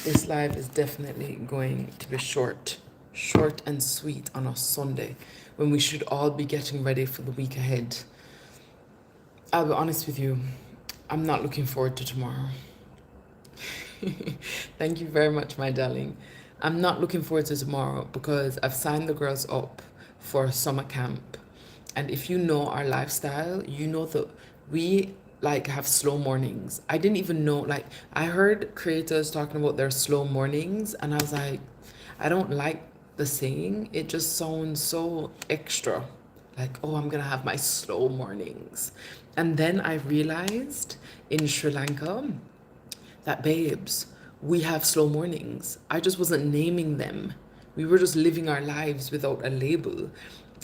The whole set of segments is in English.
This live is definitely going to be short and sweet on a Sunday when we should all be getting ready for the week ahead. I'll be honest with you, I'm not looking forward to tomorrow. Thank you very much, my darling. I'm not looking forward to tomorrow because I've signed the girls up for summer camp. And if you know our lifestyle, you know that we like have slow mornings. I didn't even know, like, I heard creators talking about their slow mornings, and I was like, I don't like the saying. It just sounds so extra. Like, oh, I'm gonna have my slow mornings. And then I realized in Sri Lanka that, babes, we have slow mornings. I just wasn't naming them. We were just living our lives without a label.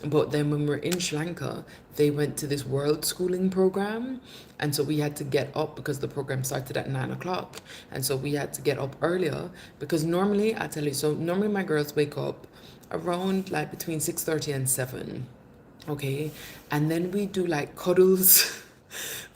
But then when we were in Sri Lanka, they went to this world schooling program. And so we had to get up because the program started at 9 o'clock. And so we had to get up earlier because normally, I tell you, so normally my girls wake up around like between 6:30 and 7. Okay. And then we do like cuddles.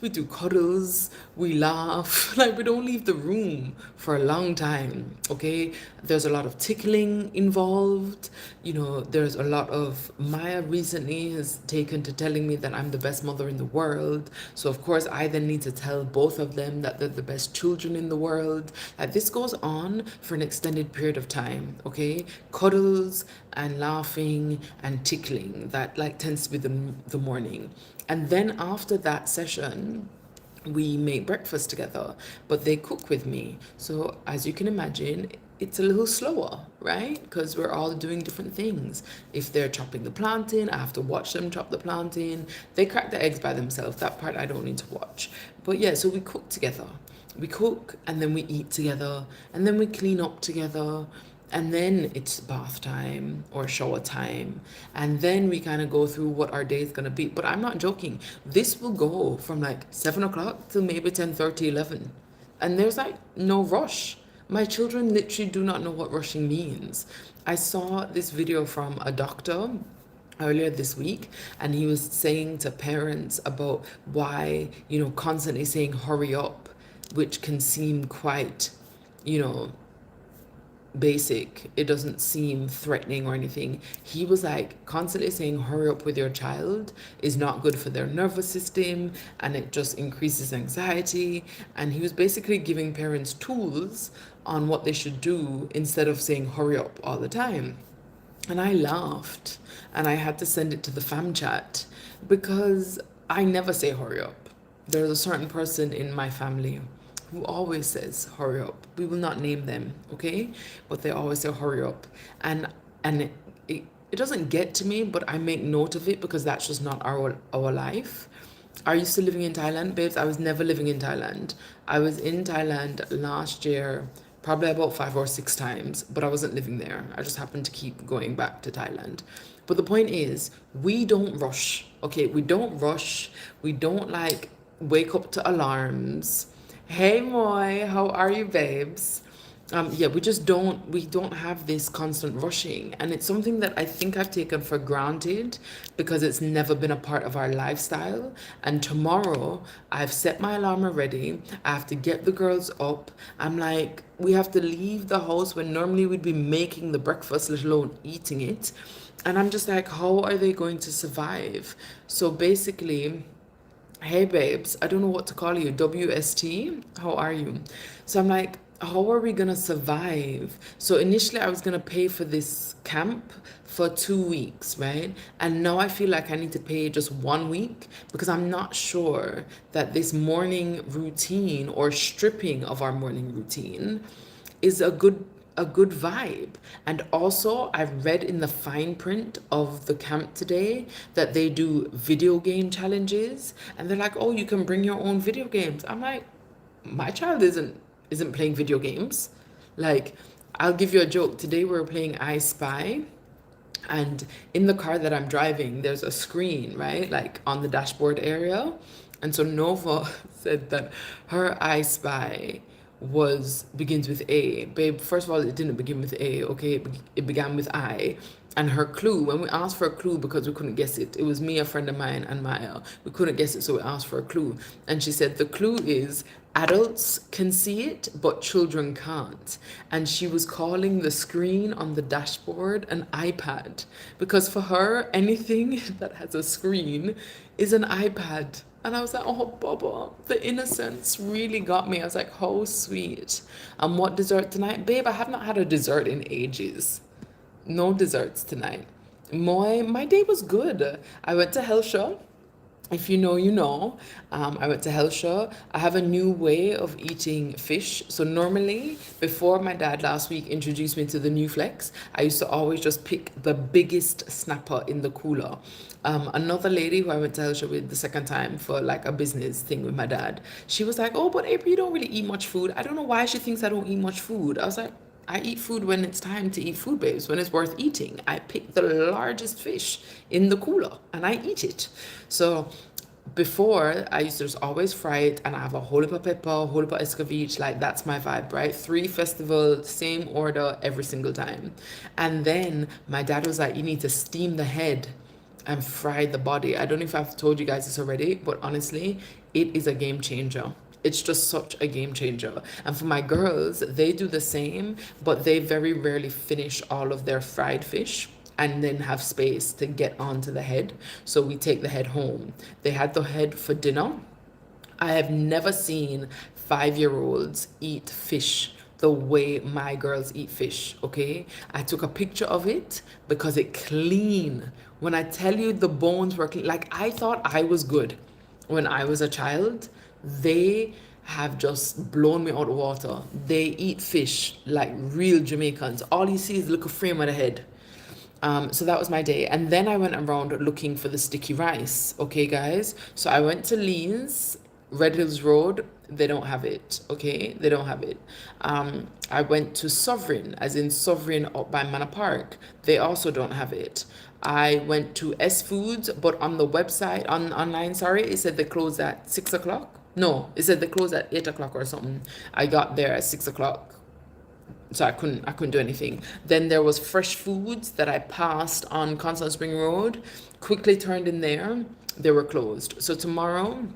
We do cuddles, we laugh, like we don't leave the room for a long time, okay? There's a lot of tickling involved. You know, there's a lot of, Maya recently has taken to telling me that I'm the best mother in the world. So of course I then need to tell both of them that they're the best children in the world. Like this goes on for an extended period of time, okay? Cuddles and laughing and tickling, that like tends to be the morning. And then after that session, we make breakfast together, but they cook with me. So as you can imagine, it's a little slower, right? Because we're all doing different things. If they're chopping the plantain, I have to watch them chop the plantain. They crack the eggs by themselves. That part I don't need to watch. But yeah, so we cook together. We cook and then we eat together and then we clean up together. And then it's bath time or shower time. And then we kind of go through what our day is going to be. But I'm not joking. This will go from like 7 o'clock till maybe 10:30, 11. And there's like no rush. My children literally do not know what rushing means. I saw this video from a doctor earlier this week, and he was saying to parents about why, constantly saying hurry up, which can seem quite, you know, basic. It doesn't seem threatening or anything. He was like, constantly saying hurry up with your child is not good for their nervous system and it just increases anxiety. And he was basically giving parents tools on what they should do instead of saying hurry up all the time. And I laughed and I had to send it to the fam chat because I never say hurry up. There's a certain person in my family who always says hurry up. We will not name them, okay? But they always say hurry up. And it doesn't get to me, but I make note of it because that's just not our life. Are you still living in Thailand, babes? I was never living in Thailand. I was in Thailand last year, probably about 5 or 6 times, but I wasn't living there. I just happened to keep going back to Thailand. But the point is, we don't rush, okay? We don't rush. We don't like wake up to alarms. Hey Moy, how are you, babes? Yeah, we don't have this constant rushing, and it's something that I think I've taken for granted because it's never been a part of our lifestyle. And tomorrow, I've set my alarm already. I have to get the girls up. I'm like, we have to leave the house when normally we'd be making the breakfast, let alone eating it. And I'm just like, how are they going to survive? So basically, hey babes, I don't know what to call you. WST, how are you? So I'm like, how are we gonna survive? So initially I was gonna pay for this camp for 2 weeks, right? And now I feel like I need to pay just 1 week because I'm not sure that this morning routine or stripping of our morning routine is a good vibe. And also, I've read in the fine print of the camp today that they do video game challenges, and they're like, "Oh, you can bring your own video games." I'm like, my child isn't playing video games. Like, I'll give you a joke. Today we were playing I Spy, and in the car that I'm driving, there's a screen, right? Like on the dashboard area. And so Nova said that her I Spy begins with A. Babe, first of all, it didn't begin with A, okay? It began with I. And her clue, when we asked for a clue because we couldn't guess it, it was me, a friend of mine, and Maya. We couldn't guess it, so we asked for a clue. And she said the clue is adults can see it, but children can't. And she was calling the screen on the dashboard an iPad because for her, anything that has a screen is an iPad. And I was like, oh, Baba, the innocence really got me. I was like, how sweet. And what dessert tonight? Babe, I have not had a dessert in ages. No desserts tonight. My day was good. I went to Helsha. If you know, you know. I went to Helsha. I have a new way of eating fish. So normally, before my dad last week introduced me to the new flex, I used to always just pick the biggest snapper in the cooler. Another lady who I went to Helsha with the second time for like a business thing with my dad, she was like, "Oh, but April, you don't really eat much food." I don't know why she thinks I don't eat much food. I was like, I eat food when it's time to eat food, babes, when it's worth eating. I pick the largest fish in the cooler and I eat it. So before, I used to just always fry it and I have a whole heap of pepper, a whole heap of escovitch. Like, that's my vibe, right? 3 festival, same order every single time. And then my dad was like, you need to steam the head and fry the body. I don't know if I've told you guys this already, but honestly, it is a game changer. It's just such a game changer. And for my girls, they do the same, but they very rarely finish all of their fried fish and then have space to get onto the head. So we take the head home. They had the head for dinner. I have never seen 5-year-olds eat fish the way my girls eat fish, okay? I took a picture of it because it clean. When I tell you the bones were clean, like I thought I was good when I was a child. They have just blown me out of water. They eat fish like real Jamaicans. All you see is the little frame of the head. So that was my day. And then I went around looking for the sticky rice. Okay, guys. So I went to Lee's, Red Hills Road. They don't have it. Okay, they don't have it. I went to Sovereign, as in Sovereign up by Manor Park. They also don't have it. I went to S Foods, but on the website, online, sorry, it said they closed at 6 o'clock. No, it said they closed at 8 o'clock or something. I got there at 6 o'clock, so I couldn't do anything. Then there was Fresh Foods that I passed on Constant Spring Road, quickly turned in there. They were closed. So tomorrow,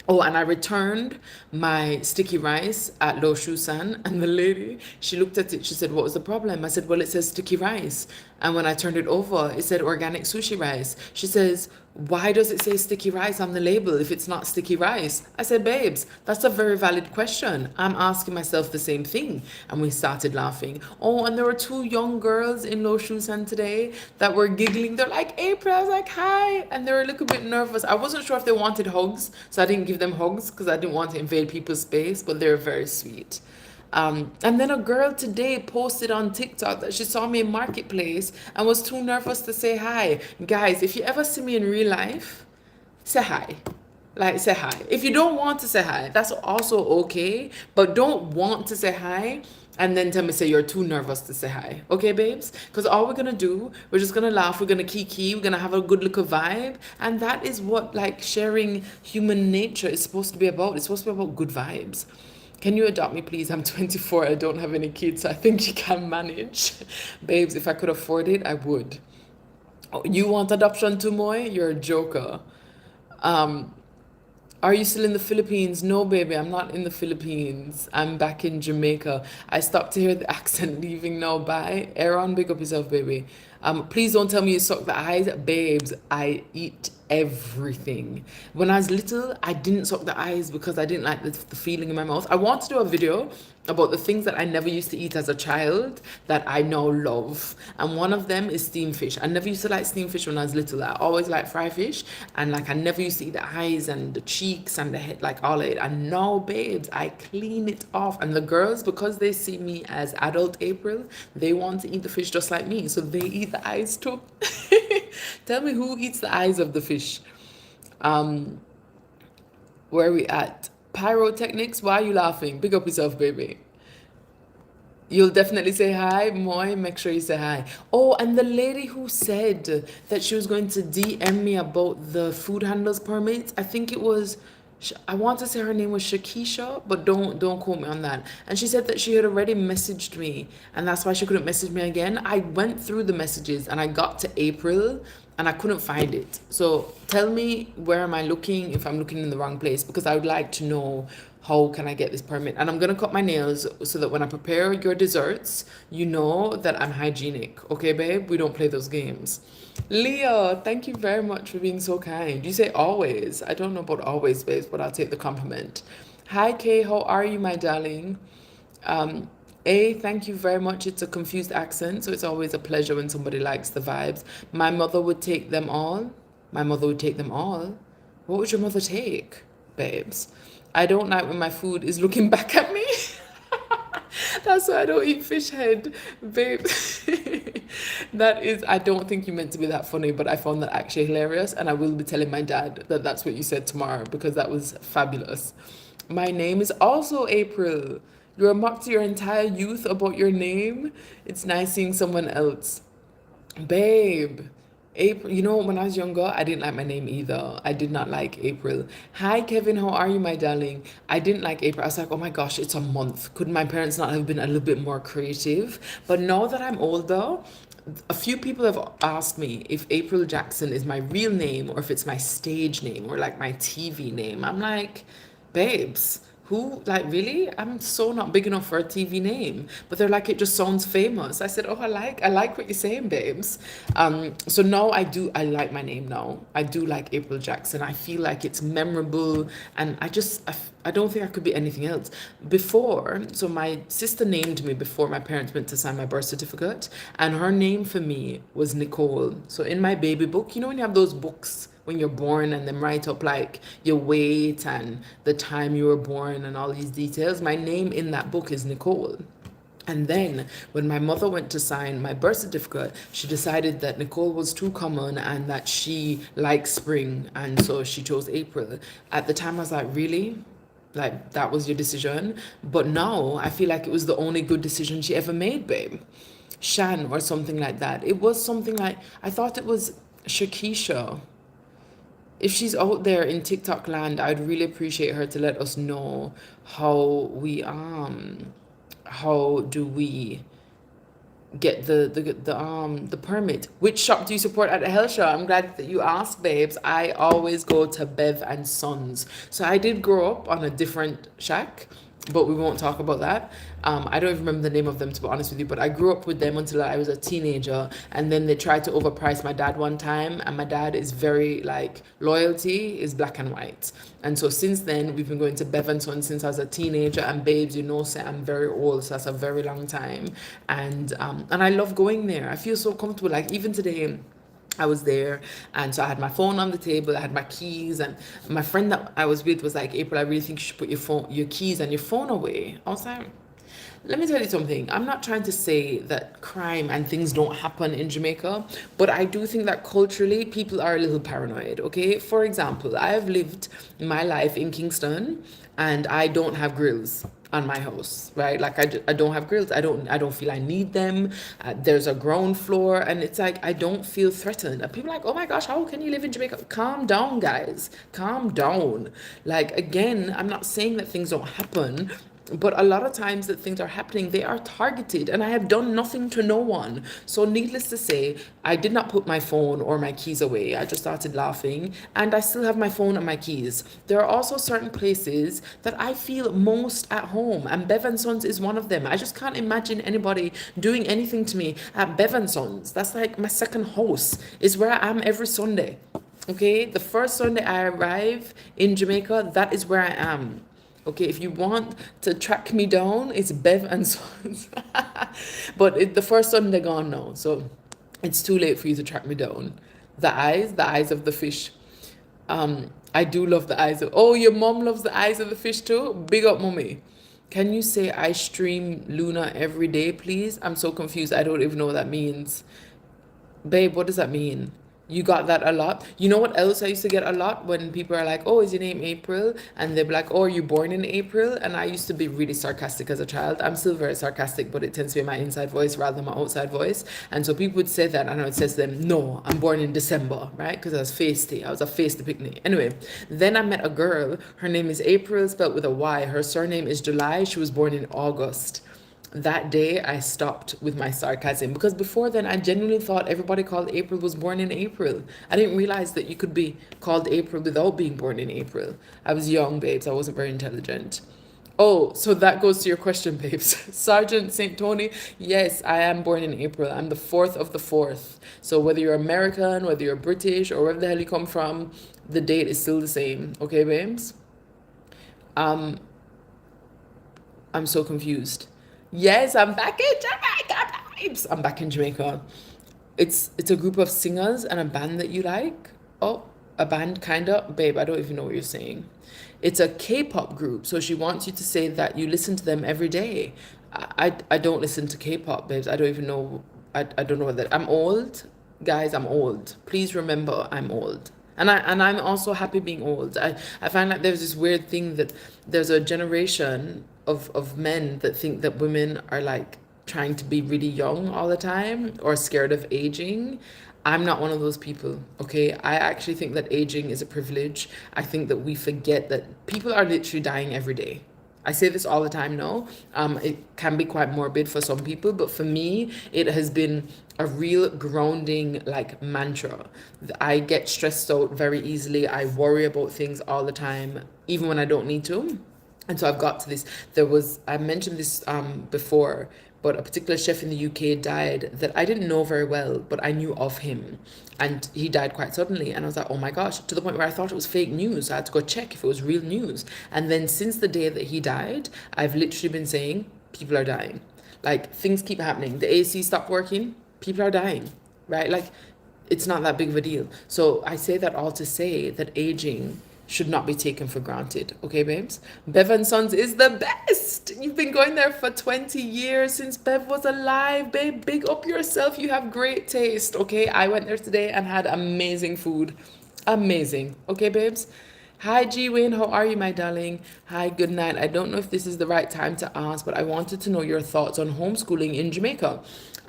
oh, and I returned my sticky rice at Lo Shusan, and the lady, she looked at it, she said, what was the problem? I said, well, it says sticky rice. And when I turned it over, it said organic sushi rice. She says, why does it say sticky rice on the label if it's not sticky rice? I said, babes, that's a very valid question. I'm asking myself the same thing. And we started laughing. Oh, and there were 2 young girls in Lo Shusan today that were giggling. They're like, April. I was like, hi. And they were a little bit nervous. I wasn't sure if they wanted hugs, so I didn't give them hugs because I didn't want to invade people's space, but they're very sweet. And then a girl today posted on TikTok that she saw me in Marketplace and was too nervous to say hi. Guys, if you ever see me in real life, say hi. Like, say hi. If you don't want to say hi, that's also okay. But don't want to say hi and then tell me, say you're too nervous to say hi. Okay, babes? Because all we're going to do, we're just going to laugh. We're going to kiki. We're going to have a good little vibe. And that is what, like, sharing human nature is supposed to be about. It's supposed to be about good vibes. Can you adopt me, please? I'm 24. I don't have any kids. So I think you can manage. Babes, if I could afford it, I would. Oh, you want adoption too, Moy? You're a joker. Um, are you still in the Philippines? No, baby, I'm not in the Philippines. I'm back in Jamaica. I stopped to hear the accent leaving now. Bye. Aaron, big up yourself, baby. Please don't tell me you suck the eyes. Babes, I eat everything. When I was little, I didn't suck the eyes because I didn't like the feeling in my mouth. I want to do a video about the things that I never used to eat as a child that I now love. And one of them is steamed fish. I never used to like steamed fish when I was little. I always liked fried fish. And like I never used to eat the eyes and the cheeks and the head, like all of it. And now, babes, I clean it off. And the girls, because they see me as adult April, they want to eat the fish just like me. So they eat the eyes too. Tell me who eats the eyes of the fish. Where are we at? Pyrotechnics, why are you laughing? Big up yourself, baby. You'll definitely say hi, Moy. Make sure you say hi. Oh, and the lady who said that she was going to DM me about the food handlers permits, I think it was I want to say her name was Shakisha, but don't quote me on that. And she said that she had already messaged me, and that's why she couldn't message me again. I went through the messages and I got to April, and I couldn't find it. So tell me, where am I looking, if I'm looking in the wrong place, because I would like to know how can I get this permit. And I'm gonna cut my nails so that when I prepare your desserts, you know that I'm hygienic. Okay, babe? We don't play those games. Leo, thank you very much for being so kind. You say always. I don't know about always, babes, but I'll take the compliment. Hi, Kay. How are you, my darling? Um, thank you very much. It's a confused accent, so it's always a pleasure when somebody likes the vibes. My mother would take them all. My mother would take them all. What would your mother take, babes? I don't like when my food is looking back at me. That's why I don't eat fish head, babe. That is, I don't think you meant to be that funny, but I found that actually hilarious, and I will be telling my dad that that's what you said tomorrow because that was fabulous. My name is also April. You're mocked your entire youth about your name. It's nice seeing someone else. Babe, April, you know, when I was younger, I didn't like my name either. I did not like April. Hi, Kevin, how are you, my darling? I didn't like April. I was like, oh my gosh, it's a month. Could my parents not have been a little bit more creative? But now that I'm older, a few people have asked me if April Jackson is my real name or if it's my stage name or like my TV name. I'm like, babes, who, like, really? I'm so not big enough for a TV name. But they're like, it just sounds famous. I said, oh, I like what you're saying, babes. So now I like my name now. I do like April Jackson. I feel like it's memorable, and I don't think I could be anything else. Before, so my sister named me before my parents went to sign my birth certificate, and her name for me was Nicole. So in my baby book, you know when you have those books when you're born and then write up like your weight and the time you were born and all these details, my name in that book is Nicole. And then when my mother went to sign my birth certificate, she decided that Nicole was too common and that she liked spring. And so she chose April. At the time, I was like, really? Like, that was your decision? But now I feel like it was the only good decision she ever made, babe. Shan or something like that. It was something like, I thought it was Shakisha. If she's out there in TikTok land, I'd really appreciate her to let us know how do we get the permit. Which shop do you support at Helsha? I'm glad that you asked, babes. I always go to Bev and Sons. So I did grow up on a different shack, but we won't talk about that. I don't even remember the name of them, to be honest with you, but I grew up with them until I was a teenager, and then they tried to overprice my dad one time, and my dad is very, like, loyalty is black and white. And so since then, we've been going to Bev and Sons since I was a teenager, and babes, you know, say I'm very old, so that's a very long time. And I love going there. I feel so comfortable. Like, even today, I was there, and so I had my phone on the table, I had my keys, and my friend that I was with was like, April, I really think you should put your keys and your phone away. I was like, let me tell you something. I'm not trying to say that crime and things don't happen in Jamaica, but I do think that culturally people are a little paranoid, okay? For example, I have lived my life in Kingston and I don't have grills on my house, right? Like I don't have grills. I don't feel I need them. There's a ground floor and it's like I don't feel threatened. And people are like, "Oh my gosh, how can you live in Jamaica?" Calm down, guys. Calm down. Like, again, I'm not saying that things don't happen, but a lot of times that things are happening, they are targeted, and I have done nothing to no one. So needless to say, I did not put my phone or my keys away. I just started laughing, and I still have my phone and my keys. There are also certain places that I feel most at home, and Bev and Sons is one of them. I just can't imagine anybody doing anything to me at Bev and Sons. That's like my second house. Is where I am every Sunday. Okay, the first Sunday I arrive in Jamaica, that is where I am. Okay, if you want to track me down, it's Bev and Sons. But the first Sunday gone now, so it's too late for you to track me down. The eyes of the fish. I do love the eyes of. Oh, your mom loves the eyes of the fish too. Big up, mommy. Can you say I stream Luna every day, please? I'm so confused. I don't even know what that means. Babe, what does that mean? You got that a lot. You know what else I used to get a lot? When people are like, "Oh, is your name April?" And they're like, "Oh, are you born in April?" And I used to be really sarcastic as a child. I'm still very sarcastic, but it tends to be my inside voice rather than my outside voice. And so people would say that, and I would say to them, "No, I'm born in December," right? Because I was feisty. I was a feisty picnic. Anyway, then I met a girl. Her name is April, spelled with a Y. Her surname is July. She was born in August. That day I stopped with my sarcasm, because before then I genuinely thought everybody called April was born in April. I didn't realize that you could be called April without being born in April. I was young, babes. I wasn't very intelligent. Oh, so that goes to your question, babes. Sergeant St. Tony, yes, I am born in April. I'm the 4th of the 4th. So whether you're American, whether you're British, or wherever the hell you come from, the date is still the same. Okay, babes? Um, I'm so confused. Yes, I'm back in Jamaica, babes. I'm back in Jamaica. It's a group of singers and a band that you like. Oh, a band kinda, babe. I don't even know what you're saying. It's a K-pop group, so she wants you to say that you listen to them every day. I don't listen to K-pop, babes. I don't even know. I don't know what that. I'm old, guys. I'm old. Please remember, I'm old. And I'm also happy being old. I find like there's this weird thing that there's a generation of men that think that women are like trying to be really young all the time or scared of aging. I'm not one of those people, okay? I actually think that aging is a privilege. I think that we forget that people are literally dying every day. I say this all the time now. It can be quite morbid for some people, but for me, it has been a real grounding like mantra. I get stressed out very easily. I worry about things all the time, even when I don't need to. And so I've got to this. I mentioned this before, but a particular chef in the UK died that I didn't know very well, but I knew of him. And he died quite suddenly. And I was like, oh my gosh, to the point where I thought it was fake news. I had to go check if it was real news. And then since the day that he died, I've literally been saying, people are dying. Like, things keep happening. The AC stopped working, people are dying, right? Like, it's not that big of a deal. So I say that all to say that aging should not be taken for granted. Okay, babes? Bev and Sons is the best. You've been going there for 20 years since Bev was alive, babe. Big up yourself. You have great taste. Okay, I went there today and had amazing food. Amazing. Okay, babes? Hi, G Wayne. How are you, my darling? Hi, good night. I don't know if this is the right time to ask, but I wanted to know your thoughts on homeschooling in Jamaica.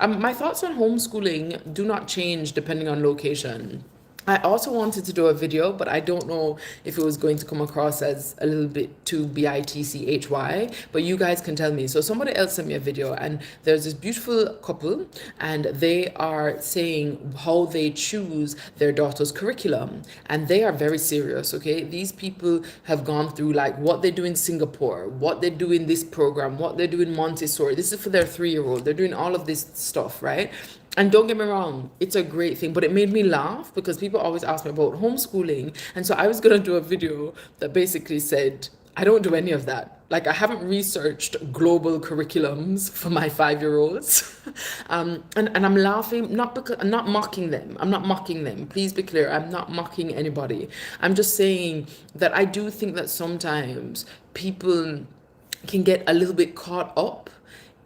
My thoughts on homeschooling do not change depending on location. I also wanted to do a video, but I don't know if it was going to come across as a little bit too bitchy, but you guys can tell me. So somebody else sent me a video, and there's this beautiful couple, and they are saying how they choose their daughter's curriculum, and they are very serious, okay? These people have gone through like what they do in Singapore, what they do in this program, what they do in Montessori. This is for their 3-year-old. They're doing all of this stuff, right? And don't get me wrong, it's a great thing, but it made me laugh because people always ask me about homeschooling. And so I was going to do a video that basically said, I don't do any of that. Like, I haven't researched global curriculums for my 5-year-olds. And I'm laughing, not because I'm not mocking them. I'm not mocking them. Please be clear. I'm not mocking anybody. I'm just saying that I do think that sometimes people can get a little bit caught up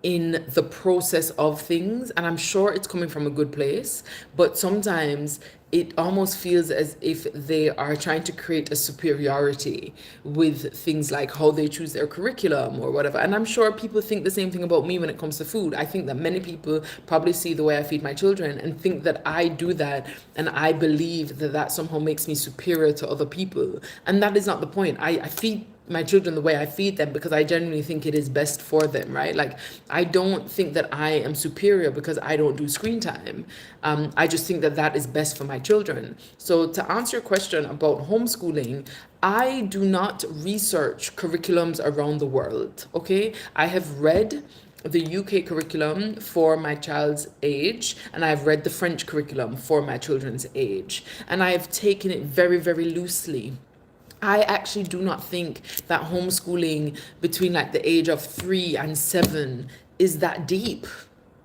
in the process of things, and I'm sure it's coming from a good place, but sometimes it almost feels as if they are trying to create a superiority with things like how they choose their curriculum or whatever. And I'm sure people think the same thing about me when it comes to food. I think that many people probably see the way I feed my children and think that I do that, and I believe that that somehow makes me superior to other people. And that is not the point. I feed my children the way I feed them because I genuinely think it is best for them, right? Like, I don't think that I am superior because I don't do screen time. I just think that that is best for my children. So to answer your question about homeschooling, I do not research curriculums around the world, okay? I have read the UK curriculum for my child's age, and I've read the French curriculum for my children's age, and I have taken it very, very loosely. I actually do not think that homeschooling between like the age of 3 and 7 is that deep.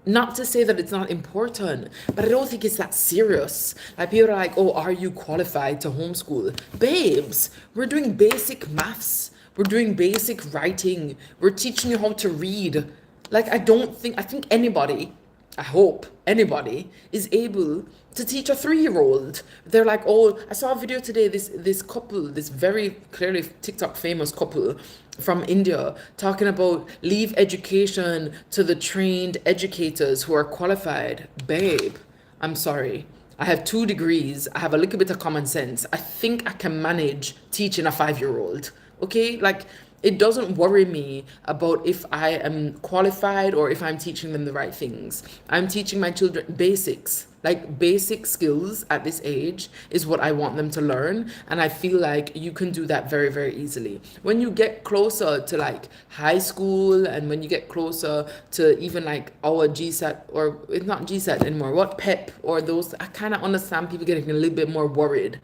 Not to say that it's not important, but I don't think it's that serious. Like, people are like, oh, are you qualified to homeschool? Babes, we're doing basic maths. We're doing basic writing. We're teaching you how to read. Like, I think anybody I hope anybody is able to teach a 3-year-old. They're like, oh, I saw a video today, this couple, this very clearly TikTok famous couple from India, talking about leave education to the trained educators who are qualified. Babe, I'm sorry. I have 2 degrees. I have a little bit of common sense. I think I can manage teaching a 5-year-old. Okay? Like, it doesn't worry me about if I am qualified or if I'm teaching them the right things. I'm teaching my children basics. Like, basic skills at this age is what I want them to learn. And I feel like you can do that very, very easily. When you get closer to like high school, and when you get closer to even like our GSAT, or it's not GSAT anymore, what PEP or those, I kind of understand people getting a little bit more worried.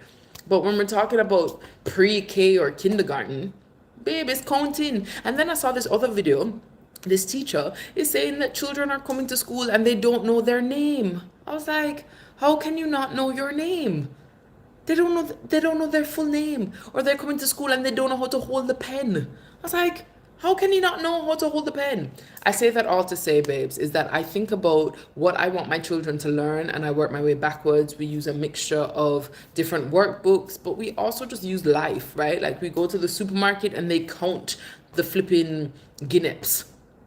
But when we're talking about pre-K or kindergarten, babe, it's counting. And then I saw this other video. This teacher is saying that children are coming to school and they don't know their name. I was like, how can you not know your name? They don't know their full name. Or they're coming to school and they don't know how to hold the pen. I was like, how can you not know how to hold the pen? I say that all to say, babes, is that I think about what I want my children to learn and I work my way backwards. We use a mixture of different workbooks, but we also just use life, right? Like, we go to the supermarket and they count the flipping guineas.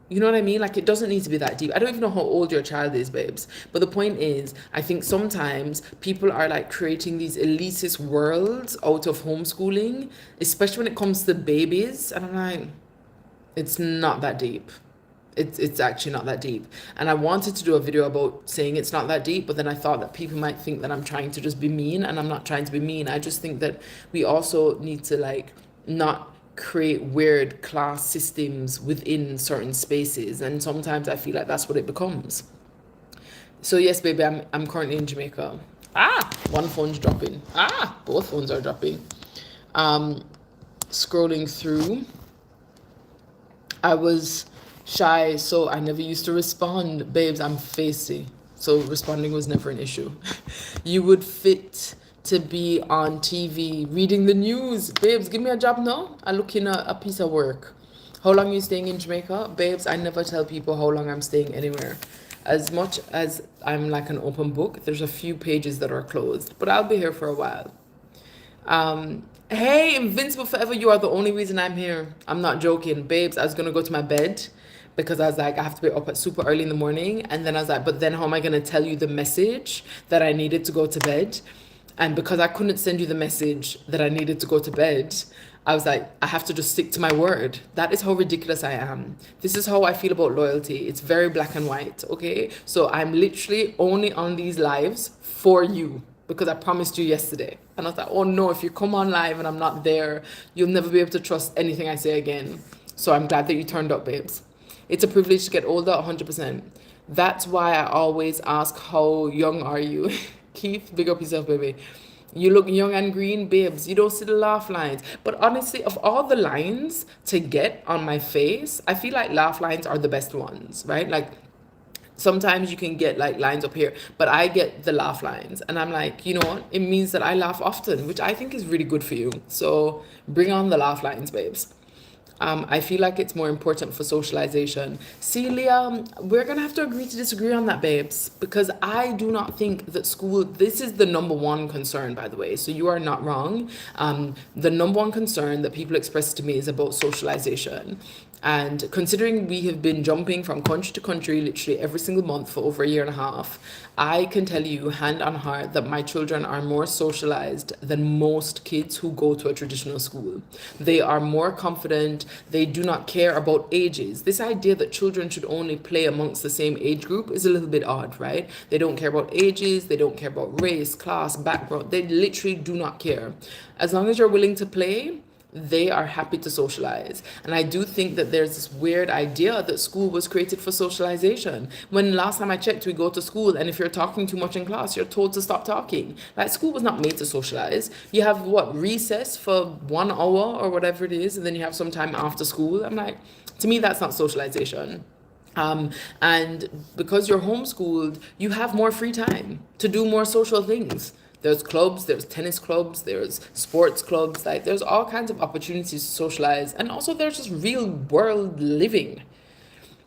You know what I mean? Like, it doesn't need to be that deep. I don't even know how old your child is, babes. But the point is, I think sometimes people are like creating these elitist worlds out of homeschooling, especially when it comes to babies. And I'm like, it's not that deep. It's actually not that deep. And I wanted to do a video about saying it's not that deep, but then I thought that people might think that I'm trying to just be mean, and I'm not trying to be mean. I just think that we also need to like not create weird class systems within certain spaces, and sometimes I feel like that's what it becomes. So yes, baby, I'm currently in Jamaica. One phone's dropping. Both phones are dropping. Scrolling through. I was shy, so I never used to respond. Babes, I'm feisty, so responding was never an issue. You would fit to be on TV reading the news. Babes, give me a job now. I'm looking at a piece of work. How long are you staying in Jamaica? Babes, I never tell people how long I'm staying anywhere. As much as I'm like an open book, there's a few pages that are closed, but I'll be here for a while. Hey, Invincible Forever, you are the only reason I'm here. I'm not joking. Babes, I was going to go to my bed because I was like, I have to be up at super early in the morning. And then I was like, but then how am I going to tell you the message that I needed to go to bed? And because I couldn't send you the message that I needed to go to bed, I was like, I have to just stick to my word. That is how ridiculous I am. This is how I feel about loyalty. It's very black and white, okay? So I'm literally only on these lives for you, because I promised you yesterday. And I was like, oh no, if you come on live and I'm not there, you'll never be able to trust anything I say again. So I'm glad that you turned up, babes. It's a privilege to get older, 100%. That's why I always ask, how young are you? Keith, big up yourself, baby. You look young and green, babes. You don't see the laugh lines. But honestly, of all the lines to get on my face, I feel like laugh lines are the best ones, right? Like, sometimes you can get like lines up here, but I get the laugh lines. And I'm like, you know what? It means that I laugh often, which I think is really good for you. So bring on the laugh lines, babes. I feel like it's more important for socialization. Celia, we're going to have to agree to disagree on that, babes, because I do not think that school, this is the number one concern, by the way, so you are not wrong. The number one concern that people express to me is about socialization. And considering we have been jumping from country to country literally every single month for over a year and a half, I can tell you hand on heart that my children are more socialized than most kids who go to a traditional school. They are more confident. They do not care about ages. This idea that children should only play amongst the same age group is a little bit odd, right? They don't care about ages. They don't care about race, class, background. They literally do not care. As long as you're willing to play, they are happy to socialize. And I do think that there's this weird idea that school was created for socialization. When last time I checked, we go to school, and if you're talking too much in class, you're told to stop talking. Like, school was not made to socialize. You have recess for 1 hour or whatever it is, and then you have some time after school. I'm like, to me, that's not socialization. And because you're homeschooled, you have more free time to do more social things. There's clubs, there's tennis clubs, there's sports clubs, like there's all kinds of opportunities to socialize, and also there's just real world living.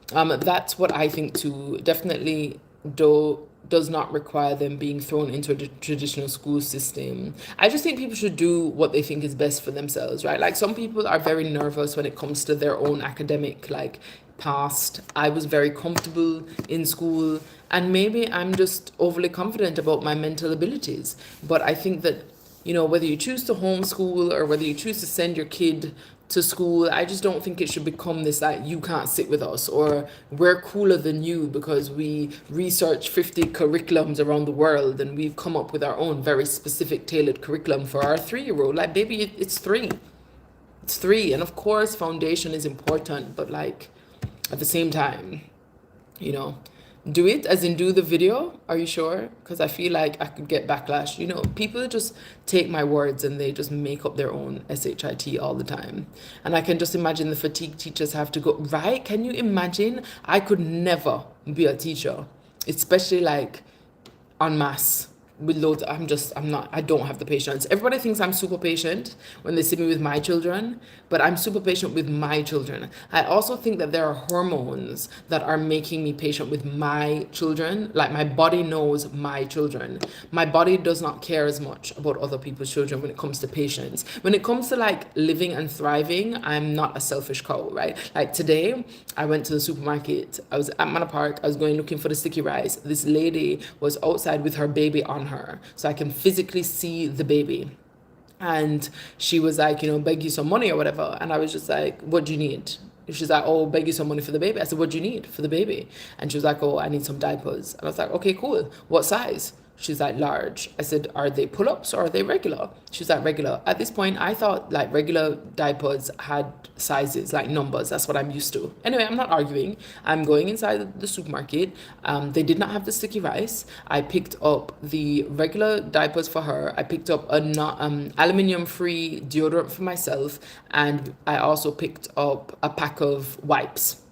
That's what I think too. Definitely does not require them being thrown into a traditional school system. I just think people should do what they think is best for themselves, right? Like some people are very nervous when it comes to their own academic like past. I was very comfortable in school, and maybe I'm just overly confident about my mental abilities. But I think that, you know, whether you choose to homeschool or whether you choose to send your kid to school, I just don't think it should become this like you can't sit with us or we're cooler than you because we research 50 curriculums around the world and we've come up with our own very specific tailored curriculum for our 3-year-old. Like, baby, it's three. It's three. And of course, foundation is important, but like at the same time, you know, do it as in do the video. Are you sure? Because I feel like I could get backlash. You know, people just take my words and they just make up their own shit all the time. And I can just imagine the fatigue teachers have to go, right? Can you imagine? I could never be a teacher, especially like en masse with loads. I don't have the patience. Everybody thinks I'm super patient when they see me with my children, but I'm super patient with my children. I also think that there are hormones that are making me patient with my children. Like my body knows my children. My body does not care as much about other people's children when it comes to patience. When it comes to like living and thriving, I'm not a selfish cow, right? Like today, I went to the supermarket. I was at Manor Park. I was going looking for the sticky rice. This lady was outside with her baby on her, so I can physically see the baby. And she was like, you know, beg you some money or whatever. And I was just like, what do you need? She's like, oh, beg you some money for the baby. I said, what do you need for the baby? And she was like, oh, I need some diapers. And I was like, okay, cool. What size? She's like, large. I said, are they pull-ups or are they regular? She's like, regular. At this point, I thought like regular diapers had sizes, like numbers. That's what I'm used to. Anyway, I'm not arguing. I'm going inside the supermarket. They did not have the sticky rice. I picked up the regular diapers for her. I picked up a aluminium-free deodorant for myself. And I also picked up a pack of wipes,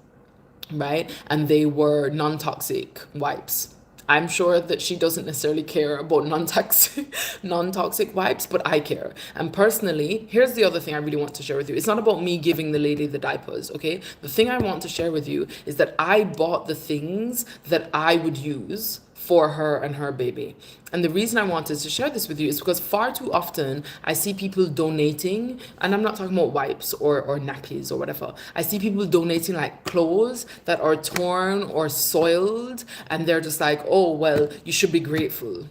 right? And they were non-toxic wipes. I'm sure that she doesn't necessarily care about non-toxic wipes, but I care. And personally, here's the other thing I really want to share with you. It's not about me giving the lady the diapers, okay? The thing I want to share with you is that I bought the things that I would use for her and her baby. And the reason I wanted to share this with you is because far too often I see people donating, and I'm not talking about wipes or nappies or whatever. I see people donating like clothes that are torn or soiled, and they're just like, oh, well, you should be grateful.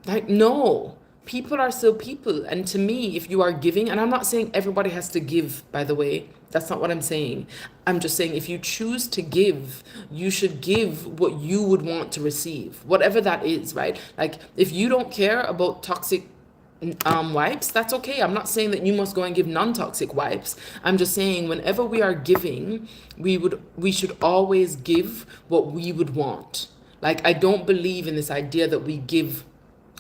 Like, no. People are still people. And to me, if you are giving, and I'm not saying everybody has to give, by the way, that's not what I'm saying. I'm just saying if you choose to give, you should give what you would want to receive, whatever that is, right? Like if you don't care about toxic wipes, that's okay. I'm not saying that you must go and give non-toxic wipes. I'm just saying whenever we are giving, we should always give what we would want. Like I don't believe in this idea that we give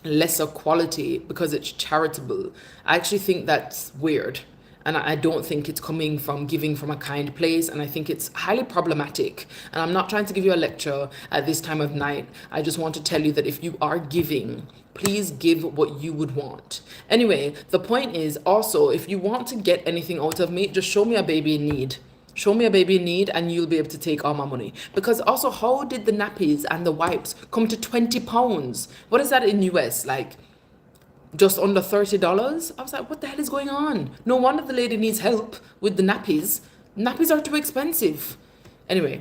lesser quality because it's charitable. I actually think that's weird. And I don't think it's coming from giving from a kind place. And I think it's highly problematic. And I'm not trying to give you a lecture at this time of night. I just want to tell you that if you are giving, please give what you would want. Anyway, the point is also, if you want to get anything out of me, just show me a baby in need. Show me a baby in need and you'll be able to take all my money. Because also, how did the nappies and the wipes come to £20? What is that in US? Like, just under $30. I was like, what the hell is going on? No wonder the lady needs help with the nappies. Nappies are too expensive. Anyway,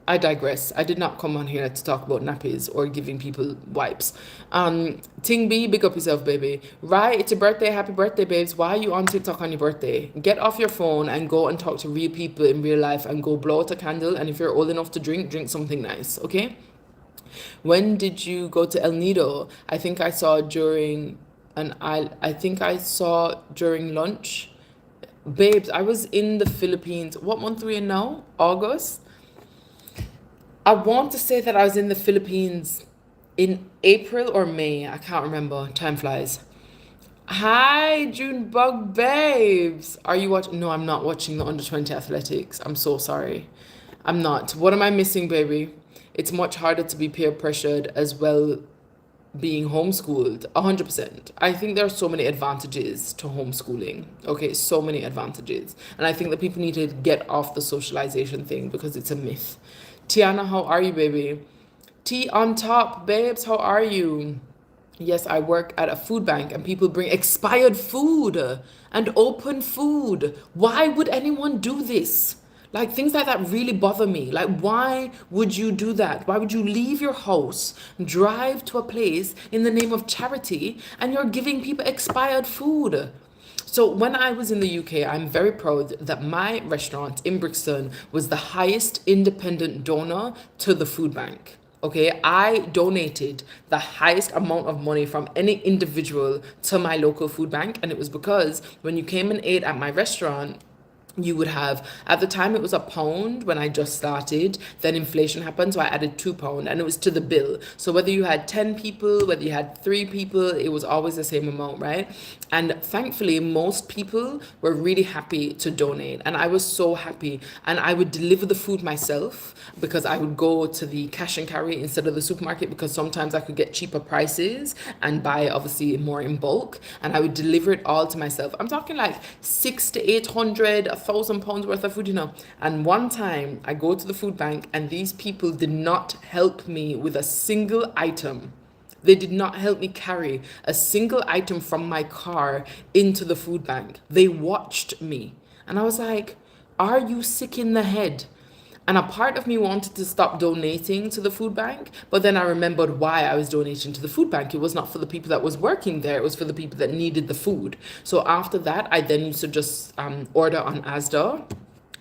I digress. I did not come on here to talk about nappies or giving people wipes. Ting B, big up yourself, baby. Right, it's your birthday. Happy birthday, babes. Why are you on TikTok on your birthday? Get off your phone and go and talk to real people in real life and go blow out a candle. And if you're old enough to drink something nice, okay? When did you go to El Nido? I think I saw during during lunch. Babes, I was in the Philippines. What month are we in now? August? I want to say that I was in the Philippines in April or May. I can't remember. Time flies. Hi, Junebug babes. Are you watching? No, I'm not watching the under 20 athletics. I'm so sorry. I'm not. What am I missing, baby? It's much harder to be peer pressured as well being homeschooled. 100%. I think there are so many advantages to homeschooling. Okay, so many advantages. And I think that people need to get off the socialization thing because it's a myth. Tiana, how are you, baby? Tea on top, babes, how are you? Yes, I work at a food bank and people bring expired food and open food. Why would anyone do this? Like things like that really bother me. Like, why would you do that? Why would you leave your house, drive to a place in the name of charity, and you're giving people expired food? So when I was in the UK, I'm very proud that my restaurant in Brixton was the highest independent donor to the food bank. Okay, I donated the highest amount of money from any individual to my local food bank, and it was because when you came and ate at my restaurant, you would have, at the time it was £1 when I just started, then inflation happened, so I added £2, and it was to the bill. So whether you had 10 people, whether you had 3 people, it was always the same amount, right? And thankfully most people were really happy to donate, and I was so happy. And I would deliver the food myself, because I would go to the cash and carry instead of the supermarket, because sometimes I could get cheaper prices and buy obviously more in bulk, and I would deliver it all to myself. I'm talking like 600 to 800, £1,000 worth of food, you know. And one time I go to the food bank and these people did not help me with a single item. They did not help me carry a single item from my car into the food bank. They watched me. And I was like, are you sick in the head? And a part of me wanted to stop donating to the food bank, but then I remembered why I was donating to the food bank. It was not for the people that was working there, it was for the people that needed the food. So after that, I then used to just order on Asda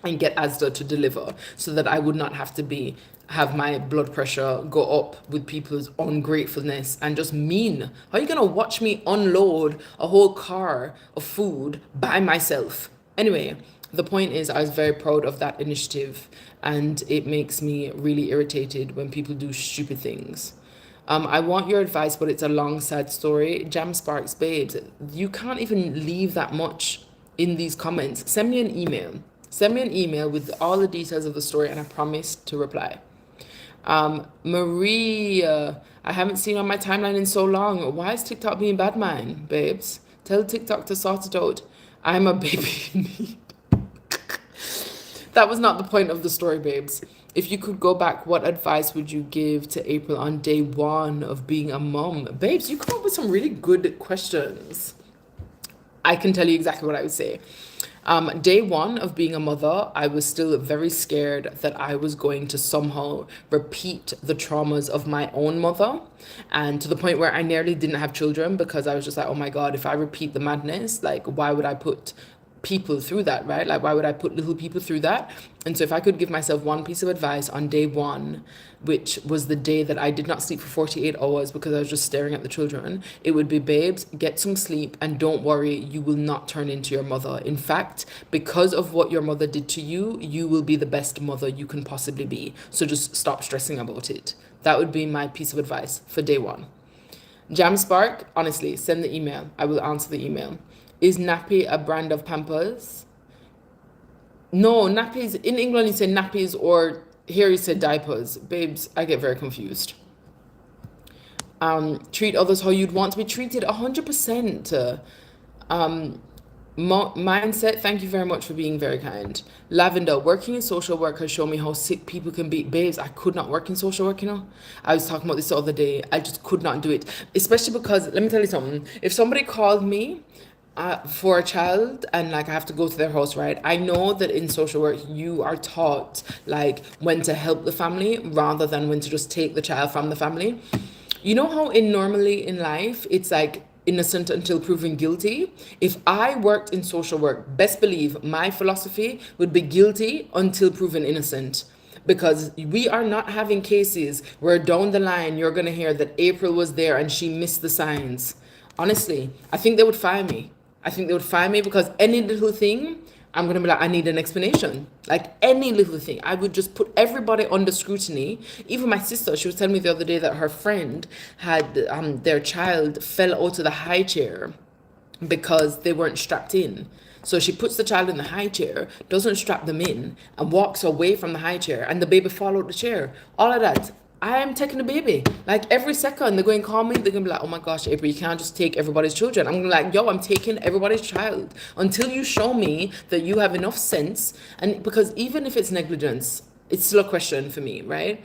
and get Asda to deliver, so that I would not have to have my blood pressure go up with people's ungratefulness and just mean. How are you gonna watch me unload a whole car of food by myself? Anyway, the point is, I was very proud of that initiative, and it makes me really irritated when people do stupid things. I want your advice, but it's a long, sad story. Jam Sparks, babes, you can't even leave that much in these comments. Send me an email. Send me an email with all the details of the story, and I promise to reply. Marie, I haven't seen on my timeline in so long. Why is TikTok being bad, man, babes? Tell TikTok to sort it out. I'm a baby in need. That was not the point of the story, babes. If you could go back, what advice would you give to April on day 1 of being a mom? Babes, you come up with some really good questions. I can tell you exactly what I would say. Day 1 of being a mother, I was still very scared that I was going to somehow repeat the traumas of my own mother, and to the point where I nearly didn't have children, because I was just like, oh my God, if I repeat the madness, like, why would I put people through that, right? Like, why would I put little people through that? And so if I could give myself one piece of advice on day 1, which was the day that I did not sleep for 48 hours because I was just staring at the children, it would be, babes, get some sleep and don't worry, you will not turn into your mother. In fact, because of what your mother did to you, you will be the best mother you can possibly be. So just stop stressing about it. That would be my piece of advice for day 1. Jam Spark, honestly, send the email. I will answer the email. Is nappy a brand of Pampers? No, nappies, in England you say nappies, or here you say diapers. Babes, I get very confused. Treat others how you'd want to be treated, 100%. Mindset, thank you very much for being very kind. Lavender, working in social work has shown me how sick people can be. Babes, I could not work in social work, you know. I was talking about this the other day. I just could not do it. Especially because, let me tell you something. If somebody called me for a child and like I have to go to their house, right? I know that in social work you are taught like when to help the family rather than when to just take the child from the family. You know how normally in life it's like innocent until proven guilty? If I worked in social work, best believe my philosophy would be guilty until proven innocent. Because we are not having cases where down the line you're going to hear that April was there and she missed the signs. Honestly, I think they would fire me. I think they would fire me because any little thing, I'm going to be like, I need an explanation. Like any little thing. I would just put everybody under scrutiny. Even my sister, she was telling me the other day that her friend had, their child fell out of the high chair because they weren't strapped in. So she puts the child in the high chair, doesn't strap them in, and walks away from the high chair, and the baby fall out the chair. All of that. I am taking the baby. Like every second they're going to call me, they're going to be like, oh my gosh, April, you can't just take everybody's children. I'm going to be like, yo, I'm taking everybody's child until you show me that you have enough sense. And because even if it's negligence, it's still a question for me, right?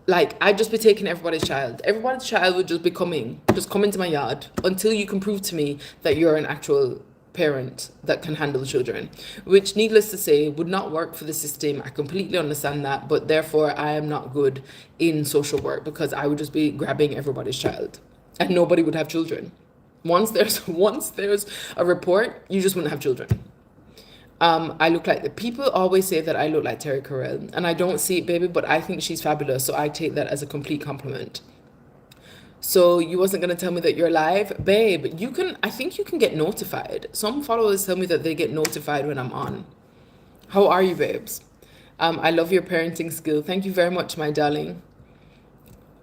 like I'd just be taking everybody's child. Everybody's child would just be coming, just come into my yard until you can prove to me that you're an actual parent that can handle children, which needless to say would not work for the system. I completely understand that, but therefore I am not good in social work because I would just be grabbing everybody's child and nobody would have children. Once there's a report, you just wouldn't have children. I look like the people always say that I look like Terry Carell, and I don't see it, baby, but I think she's fabulous, so I take that as a complete compliment. So you wasn't gonna tell me that you're live, babe? You can. I think you can get notified. Some followers tell me that they get notified when I'm on. How are you, babes? I love your parenting skill. Thank you very much, my darling.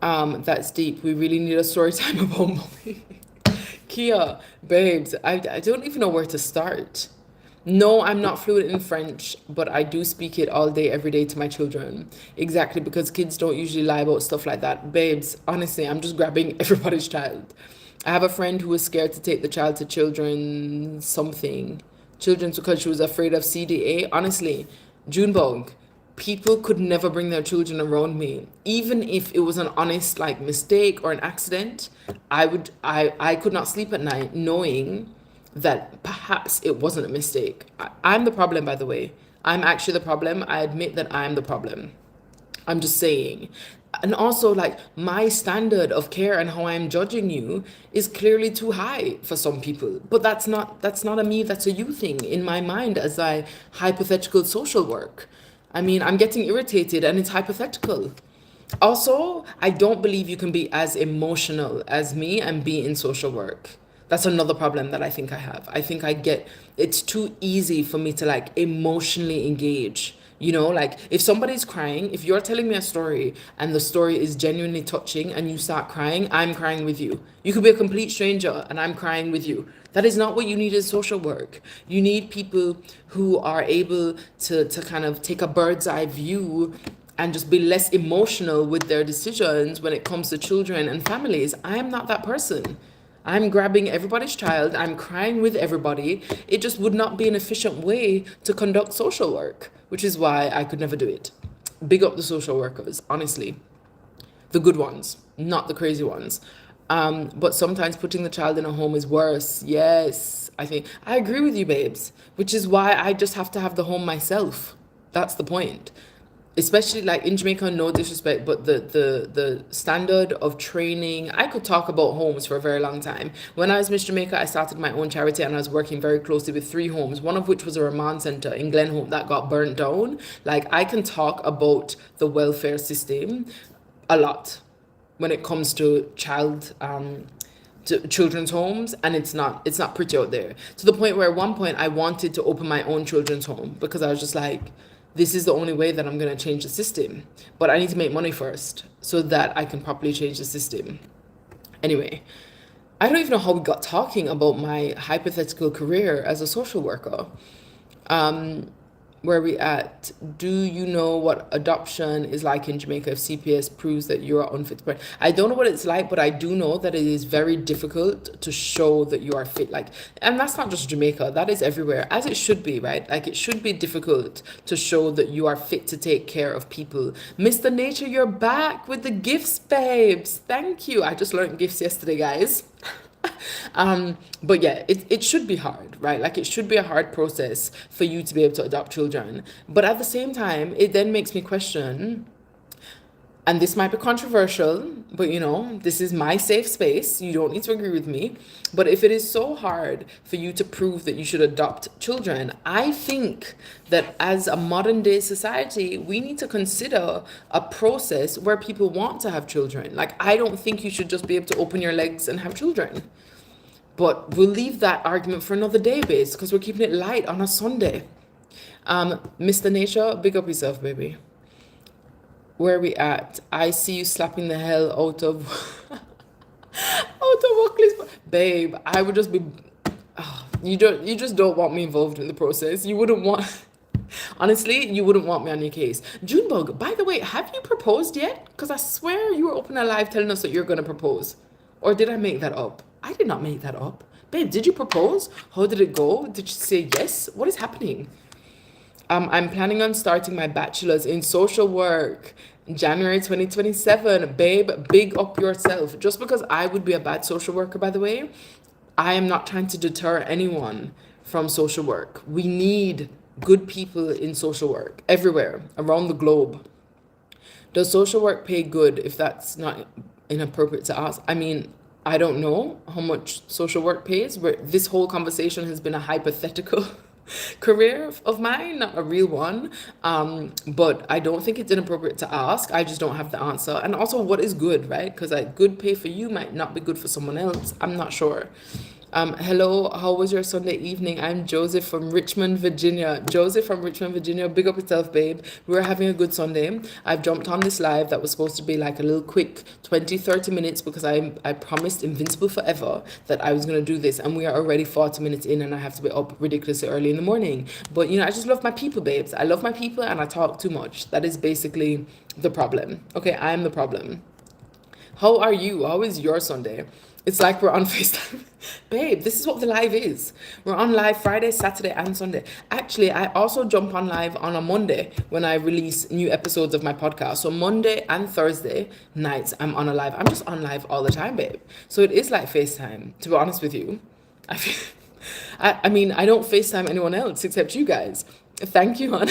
That's deep. We really need a story time about mommy. Kia, babes, I don't even know where to start. No, I'm not fluent in French, but I do speak it all day, every day to my children. Exactly, because kids don't usually lie about stuff like that. Babes, honestly, I'm just grabbing everybody's child. I have a friend who was scared to take the child to children's because she was afraid of CDA. Honestly, Junebug, people could never bring their children around me. Even if it was an honest like mistake or an accident, I could not sleep at night knowing that perhaps it wasn't a mistake. I'm the problem, by the way. I'm actually the problem. I admit that I'm the problem. I'm just saying. And also, like, my standard of care and how I'm judging you is clearly too high for some people. But that's not a me, that's a you thing in my mind as I hypothetical social work. I mean, I'm getting irritated and it's hypothetical. Also, I don't believe you can be as emotional as me and be in social work. That's another problem that I think I have. I think it's too easy for me to like emotionally engage. You know, like if somebody's crying, if you're telling me a story and the story is genuinely touching and you start crying, I'm crying with you. You could be a complete stranger and I'm crying with you. That is not what you need in social work. You need people who are able to kind of take a bird's eye view and just be less emotional with their decisions when it comes to children and families. I am not that person. I'm grabbing everybody's child. I'm crying with everybody. It just would not be an efficient way to conduct social work, which is why I could never do it. Big up the social workers, honestly. The good ones, not the crazy ones. But sometimes putting the child in a home is worse. Yes, I agree with you, babes, which is why I just have to have the home myself. That's the point. Especially like in Jamaica, no disrespect, but the standard of training, I could talk about homes for a very long time. When I was Miss Jamaica, I started my own charity and I was working very closely with 3 homes, one of which was a remand center in Glenholm that got burnt down. Like I can talk about the welfare system a lot when it comes to children's homes, and it's not pretty out there, to the point where at one point I wanted to open my own children's home because I was just like, this is the only way that I'm going to change the system. But I need to make money first so that I can properly change the system. Anyway, I don't even know how we got talking about my hypothetical career as a social worker. Where we at? Do you know what adoption is like in Jamaica if CPS proves that you are unfit to parent? I don't know what it's like, but I do know that it is very difficult to show that you are fit. Like, and that's not just Jamaica, that is everywhere, as it should be, right? Like, it should be difficult to show that you are fit to take care of people. Mr. Nature, you're back with the gifts, babes. Thank you. I just learned gifts yesterday, guys. But yeah, it should be hard, right? Like it should be a hard process for you to be able to adopt children. But at the same time, it then makes me question, and this might be controversial, but this is my safe space. You don't need to agree with me. But if it is so hard for you to prove that you should adopt children, I think that as a modern day society, we need to consider a process where people want to have children. Like, I don't think you should just be able to open your legs and have children. But we'll leave that argument for another day, babes, because we're keeping it light on a Sunday. Mr. Nature, big up yourself, baby. Where are we at? I see you slapping the hell out of Oakley's. Babe, I would just be. You just don't want me involved in the process. You wouldn't want. Honestly, you wouldn't want me on your case. Junebug, by the way, have you proposed yet? Because I swear you were open and live telling us that you're gonna propose. Or did I make that up? I did not make that up. Babe, did you propose? How did it go? Did you say yes? What is happening? I'm planning on starting my bachelor's in social work. January 2027, babe, big up yourself. Just because I would be a bad social worker, by the way, I am not trying to deter anyone from social work. We need good people in social work everywhere around the globe. Does social work pay good, if that's not inappropriate to ask? I mean, I don't know how much social work pays, but this whole conversation has been a hypothetical career of mine, not a real one. But I don't think it's inappropriate to ask. I just don't have the answer. And also, what is good, right? Because like good pay for you might not be good for someone else. I'm not sure. Hello, how was your Sunday evening? I'm Joseph from Richmond, Virginia. Joseph from Richmond, Virginia. Big up yourself, babe. We're having a good Sunday. I've jumped on this live that was supposed to be like a little quick 20, 30 minutes because I promised Invincible Forever that I was going to do this. And we are already 40 minutes in and I have to be up ridiculously early in the morning. But, you know, I just love my people, babes. I love my people and I talk too much. That is basically the problem. Okay, I am the problem. How are you? How is your Sunday? It's like we're on FaceTime. Babe, this is what the live is. We're on live Friday, Saturday, and Sunday. Actually, I also jump on live on a Monday when I release new episodes of my podcast. So Monday and Thursday nights, I'm on a live. I'm just on live all the time, babe. So it is like FaceTime, to be honest with you. I mean, I don't FaceTime anyone else except you guys. Thank you, hon.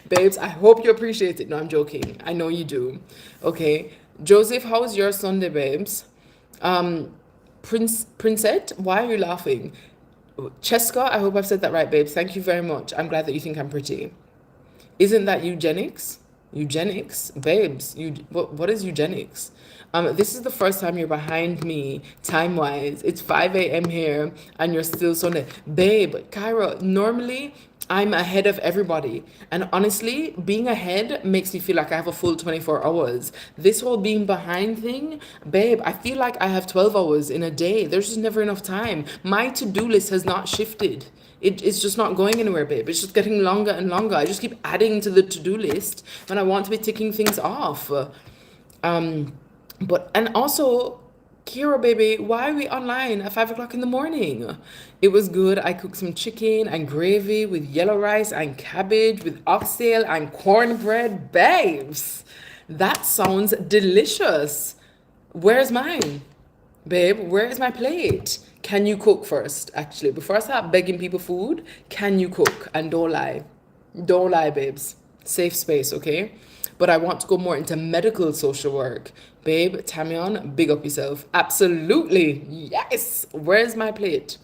Babes, I hope you appreciate it. No, I'm joking. I know you do. Okay. Joseph, how was your Sunday, babes? Princette, why are you laughing? Cheska, I hope I've said that right, babes. Thank you very much. I'm glad that you think I'm pretty. Isn't that eugenics? Eugenics? Babes, what is eugenics? This is the first time you're behind me time-wise. It's 5 a.m. here and you're still Sunday. Babe, Kyra, normally I'm ahead of everybody. And honestly, being ahead makes me feel like I have a full 24 hours. This whole being behind thing, babe, I feel like I have 12 hours in a day. There's just never enough time. My to-do list has not shifted. It's just not going anywhere, babe. It's just getting longer and longer. I just keep adding to the to-do list when I want to be ticking things off. And also, Kira, baby, why are we online at 5 o'clock in the morning? It was good. I cooked some chicken and gravy with yellow rice and cabbage with oxtail and cornbread. Babes, that sounds delicious. Where's mine? Babe, where is my plate? Can you cook first, actually? Before I start begging people food, can you cook? And don't lie. Don't lie, babes. Safe space, okay? But I want to go more into medical social work. Babe, Tamion, big up yourself. Absolutely. Yes. Where's my plate?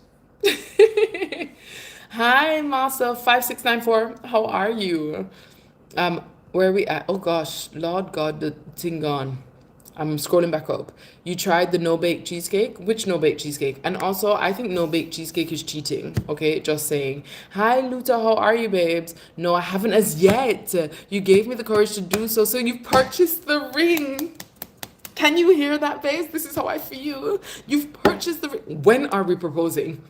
Hi, Masa5694. How are you? Where are we at? Oh gosh, Lord God, the thing gone. I'm scrolling back up. You tried the no-bake cheesecake? Which no-bake cheesecake? And also, I think no-bake cheesecake is cheating. Okay, just saying. Hi, Luta, how are you, babes? No, I haven't as yet. You gave me the courage to do so, so you've purchased the ring. Can you hear that, babes? This is how I feel. You've purchased the ring. When are we proposing?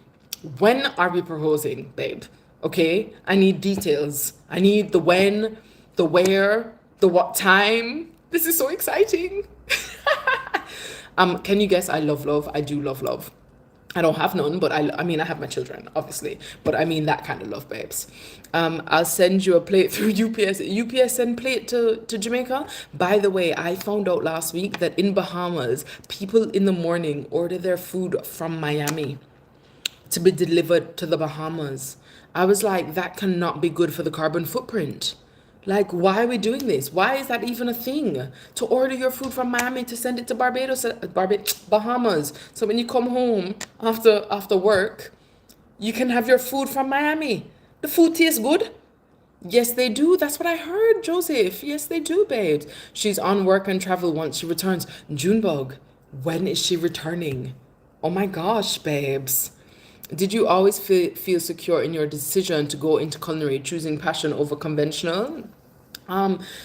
When are we proposing, babe? Okay, I need details. I need the when, the where, the what time. This is so exciting. Can you guess I love love? I do love love. I don't have none, but I mean, I have my children, obviously. But I mean that kind of love, babes. I'll send you a plate through UPS. UPS send plate to Jamaica. By the way, I found out last week that in Bahamas, people in the morning order their food from Miami to be delivered to the Bahamas. I was like, that cannot be good for the carbon footprint. Like, why are we doing this? Why is that even a thing? To order your food from Miami to send it to Bahamas. So when you come home after work, you can have your food from Miami. The food tastes good. Yes, they do. That's what I heard, Joseph. Yes, they do, babes. She's on work and travel once she returns. Junebug, when is she returning? Oh my gosh, babes. Did you always feel secure in your decision to go into culinary, choosing passion over conventional?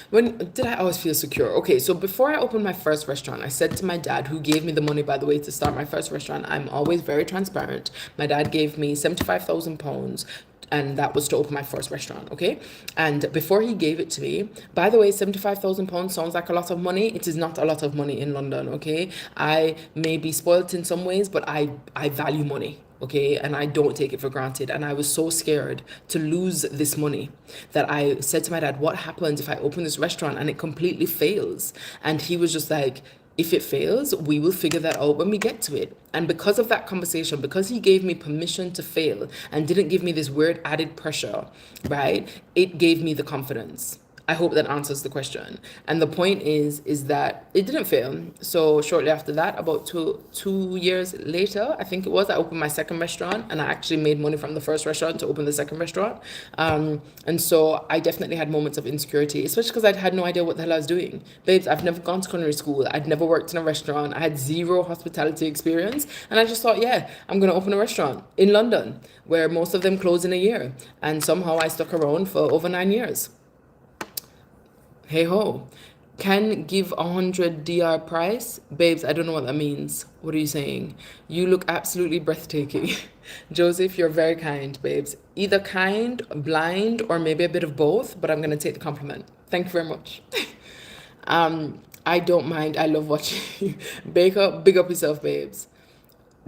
When did I always feel secure? Okay, so before I opened my first restaurant, I said to my dad, who gave me the money, by the way, to start my first restaurant. I'm always very transparent. My dad gave me £75,000. And that was to open my first restaurant, okay? And before he gave it to me, by the way, £75,000 sounds like a lot of money. It is not a lot of money in London, okay? I may be spoilt in some ways, but I value money. okay? And I don't take it for granted. And I was so scared to lose this money that I said to my dad, what happens if I open this restaurant and it completely fails? And he was just like, if it fails, we will figure that out when we get to it. And because of that conversation, because he gave me permission to fail and didn't give me this weird added pressure, right? It gave me the confidence. I hope that answers the question. And the point is that it didn't fail. So shortly after that, about two years later, I think it was, I opened my second restaurant, and I actually made money from the first restaurant to open the second restaurant. And so I definitely had moments of insecurity, especially because I had no idea what the hell I was doing. Babes, I've never gone to culinary school. I'd never worked in a restaurant. I had zero hospitality experience. And I just thought, yeah, I'm going to open a restaurant in London, where most of them close in a year. And somehow I stuck around for over 9 years. Hey ho. Can give 100 DR price? Babes, I don't know what that means. What are you saying? You look absolutely breathtaking. Joseph, you're very kind, babes. Either kind, blind, or maybe a bit of both, but I'm going to take the compliment. Thank you very much. I don't mind. I love watching you. Big up yourself, babes.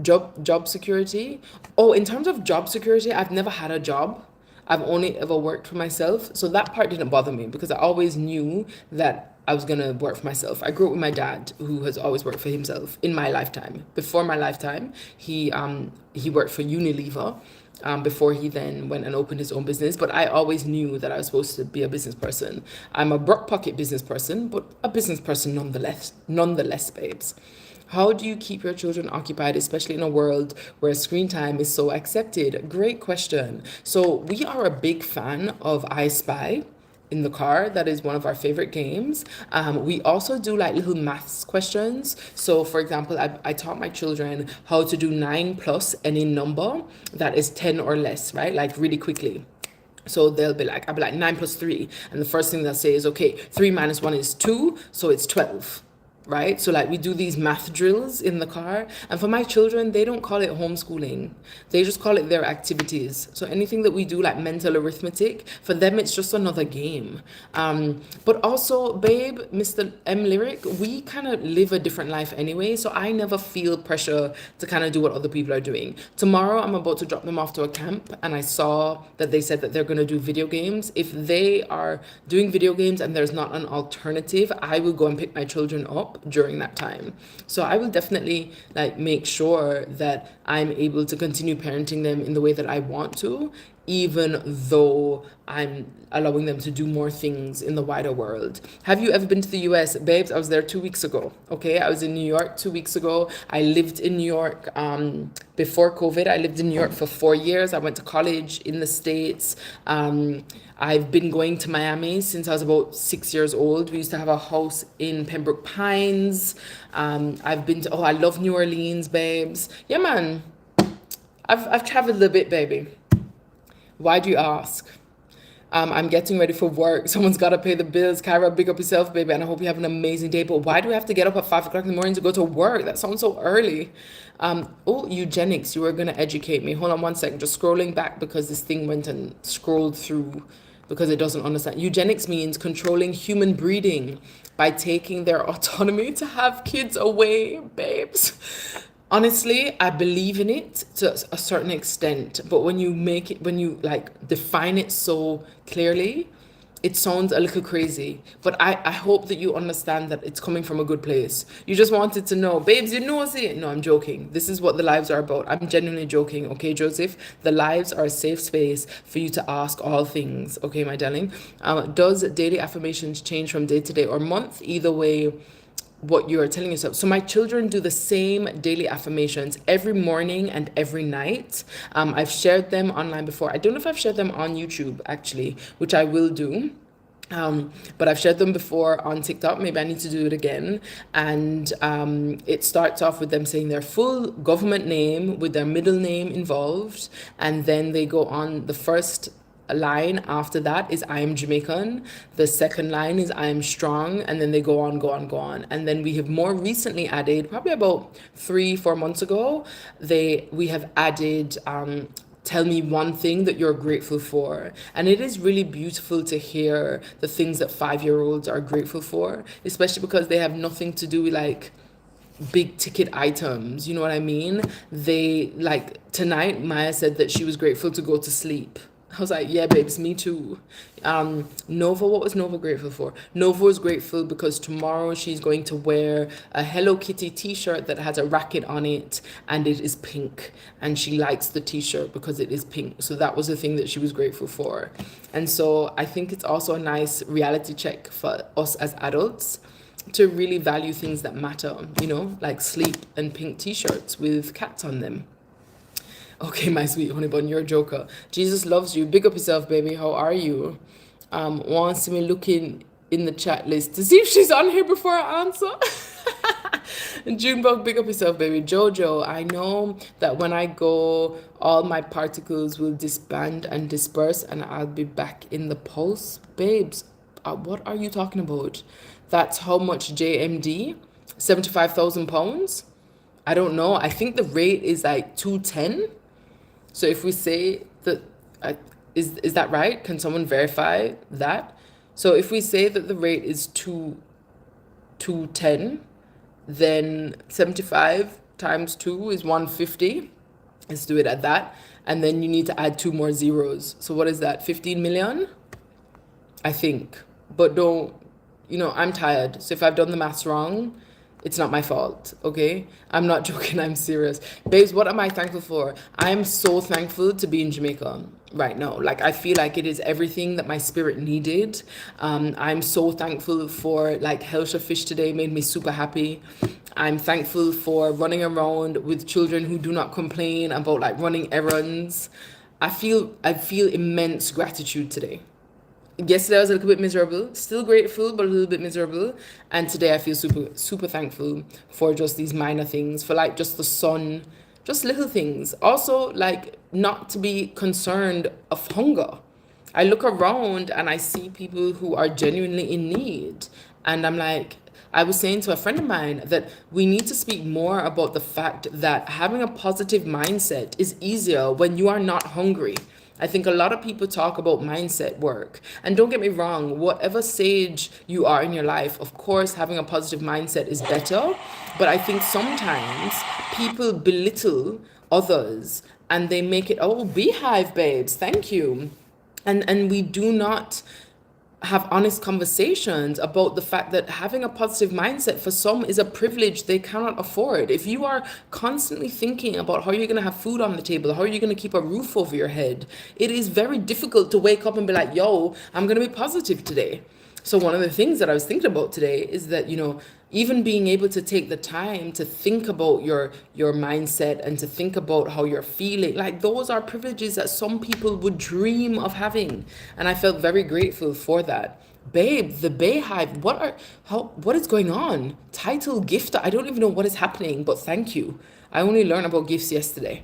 Job security. Oh, in terms of job security, I've never had a job. I've only ever worked for myself. So that part didn't bother me because I always knew that I was gonna work for myself. I grew up with my dad, who has always worked for himself in my lifetime. Before my lifetime, he worked for Unilever. Before he then went and opened his own business, but I always knew that I was supposed to be a business person. I'm a broke pocket business person, but a business person nonetheless, babes. How do you keep your children occupied, especially in a world where screen time is so accepted? Great question. So we are a big fan of I Spy in the car. That is one of our favorite games. We also do like little maths questions. So for example, I taught my children how to do 9 plus any number that is 10 or less, right? Like really quickly. So I'll be like 9 plus 3. And the first thing they'll say is, okay, 3 minus 1 is 2, so it's 12. Right? So like we do these math drills in the car. And for my children, they don't call it homeschooling. They just call it their activities. So anything that we do like mental arithmetic, for them it's just another game. But also, babe, Mr. M Lyric, we kind of live a different life anyway. So I never feel pressure to kind of do what other people are doing. Tomorrow I'm about to drop them off to a camp, and I saw that they said that they're going to do video games. If they are doing video games and there's not an alternative, I will go and pick my children up during that time. So I will definitely like make sure that I'm able to continue parenting them in the way that I want to, even though I'm allowing them to do more things in the wider world. Have you ever been to the US? Babes, I was there 2 weeks ago. Okay, I was in New York 2 weeks ago. I lived in New York before COVID. I lived in New York for 4 years. I went to college in the States. I've been going to Miami since I was about 6 years old. We used to have a house in Pembroke Pines. I've been to, I love New Orleans, babes. Yeah, man. I've traveled a bit, baby. Why do you ask? I'm getting ready for work. Someone's got to pay the bills. Kyra, big up yourself, baby. And I hope you have an amazing day. But why do we have to get up at 5 o'clock in the morning to go to work? That sounds so early. Eugenics, you were going to educate me. Hold on 1 second. Just scrolling back because this thing went and scrolled through because it doesn't understand. Eugenics means controlling human breeding by taking their autonomy to have kids away, babes. Honestly, I believe in it to a certain extent, but when you like define it so clearly, it sounds a little crazy. But I hope that you understand that it's coming from a good place. You just wanted to know, babes, you know, see it. No, I'm joking. This is what the lives are about. I'm genuinely joking. Okay, Joseph, the lives are a safe space for you to ask all things. Okay, my darling. Does daily affirmations change from day to day or month? Either way, what you're telling yourself. So my children do the same daily affirmations every morning and every night. I've shared them online before. I don't know if I've shared them on YouTube actually, which I will do. But I've shared them before on TikTok. Maybe I need to do it again. And it starts off with them saying their full government name with their middle name involved. And then they go on, the first line after that is I am Jamaican. The second line is I am strong. And then they go on, go on, go on. And then we have more recently added, probably about 3-4 months ago, we have added tell me one thing that you're grateful for. And it is really beautiful to hear the things that 5-year-olds are grateful for, especially because they have nothing to do with like big ticket items. You know what I mean? They like tonight, Maya said that she was grateful to go to sleep. I was like, yeah, babes, me too. Nova, what was Nova grateful for? Nova was grateful because tomorrow she's going to wear a Hello Kitty t-shirt that has a racket on it and it is pink. And she likes the t-shirt because it is pink. So that was the thing that she was grateful for. And so I think it's also a nice reality check for us as adults to really value things that matter, you know, like sleep and pink t-shirts with cats on them. Okay, my sweet honey bun, you're a joker. Jesus loves you. Big up yourself, baby. How are you? Wants me looking in the chat list to see if she's on here before I answer. Junebug, big up yourself, baby. Jojo, I know that when I go, all my particles will disband and disperse, and I'll be back in the pulse. Babes, what are you talking about? That's how much JMD? 75,000 pounds? I don't know. I think the rate is like 210. So if we say that, is that right? Can someone verify that? So if we say that the rate is 210, then 75 times 2 is 150. Let's do it at that. And then you need to add 2 more zeros. So what is that? 15 million? I think. But don't, you know, I'm tired. So if I've done the maths wrong, it's not my fault, okay? I'm not joking, I'm serious. Babes, what am I thankful for? I am so thankful to be in Jamaica right now. Like, I feel like it is everything that my spirit needed. I'm so thankful for, like, Helsha Fish today made me super happy. I'm thankful for running around with children who do not complain about, like, running errands. I feel immense gratitude today. Yesterday I was a little bit miserable, still grateful, but a little bit miserable. And today I feel super thankful for just these minor things, for like just the sun, just little things. Also, like, not to be concerned of hunger. I look around and I see people who are genuinely in need. And I'm like, I was saying to a friend of mine that we need to speak more about the fact that having a positive mindset is easier when you are not hungry. I think a lot of people talk about mindset work. And don't get me wrong, whatever stage you are in your life, of course, having a positive mindset is better. But I think sometimes people belittle others and they make it, oh, beehive babes, thank you. And we do not have honest conversations about the fact that having a positive mindset for some is a privilege they cannot afford. If you are constantly thinking about how you're going to have food on the table, how you're going to keep a roof over your head, it is very difficult to wake up and be like, yo, I'm going to be positive today. So one of the things that I was thinking about today is that, you know, even being able to take the time to think about your mindset and to think about how you're feeling, like those are privileges that some people would dream of having. And I felt very grateful for that. Babe, the Bayhive, what is going on? Title gift, I don't even know what is happening, but thank you. I only learned about gifts yesterday.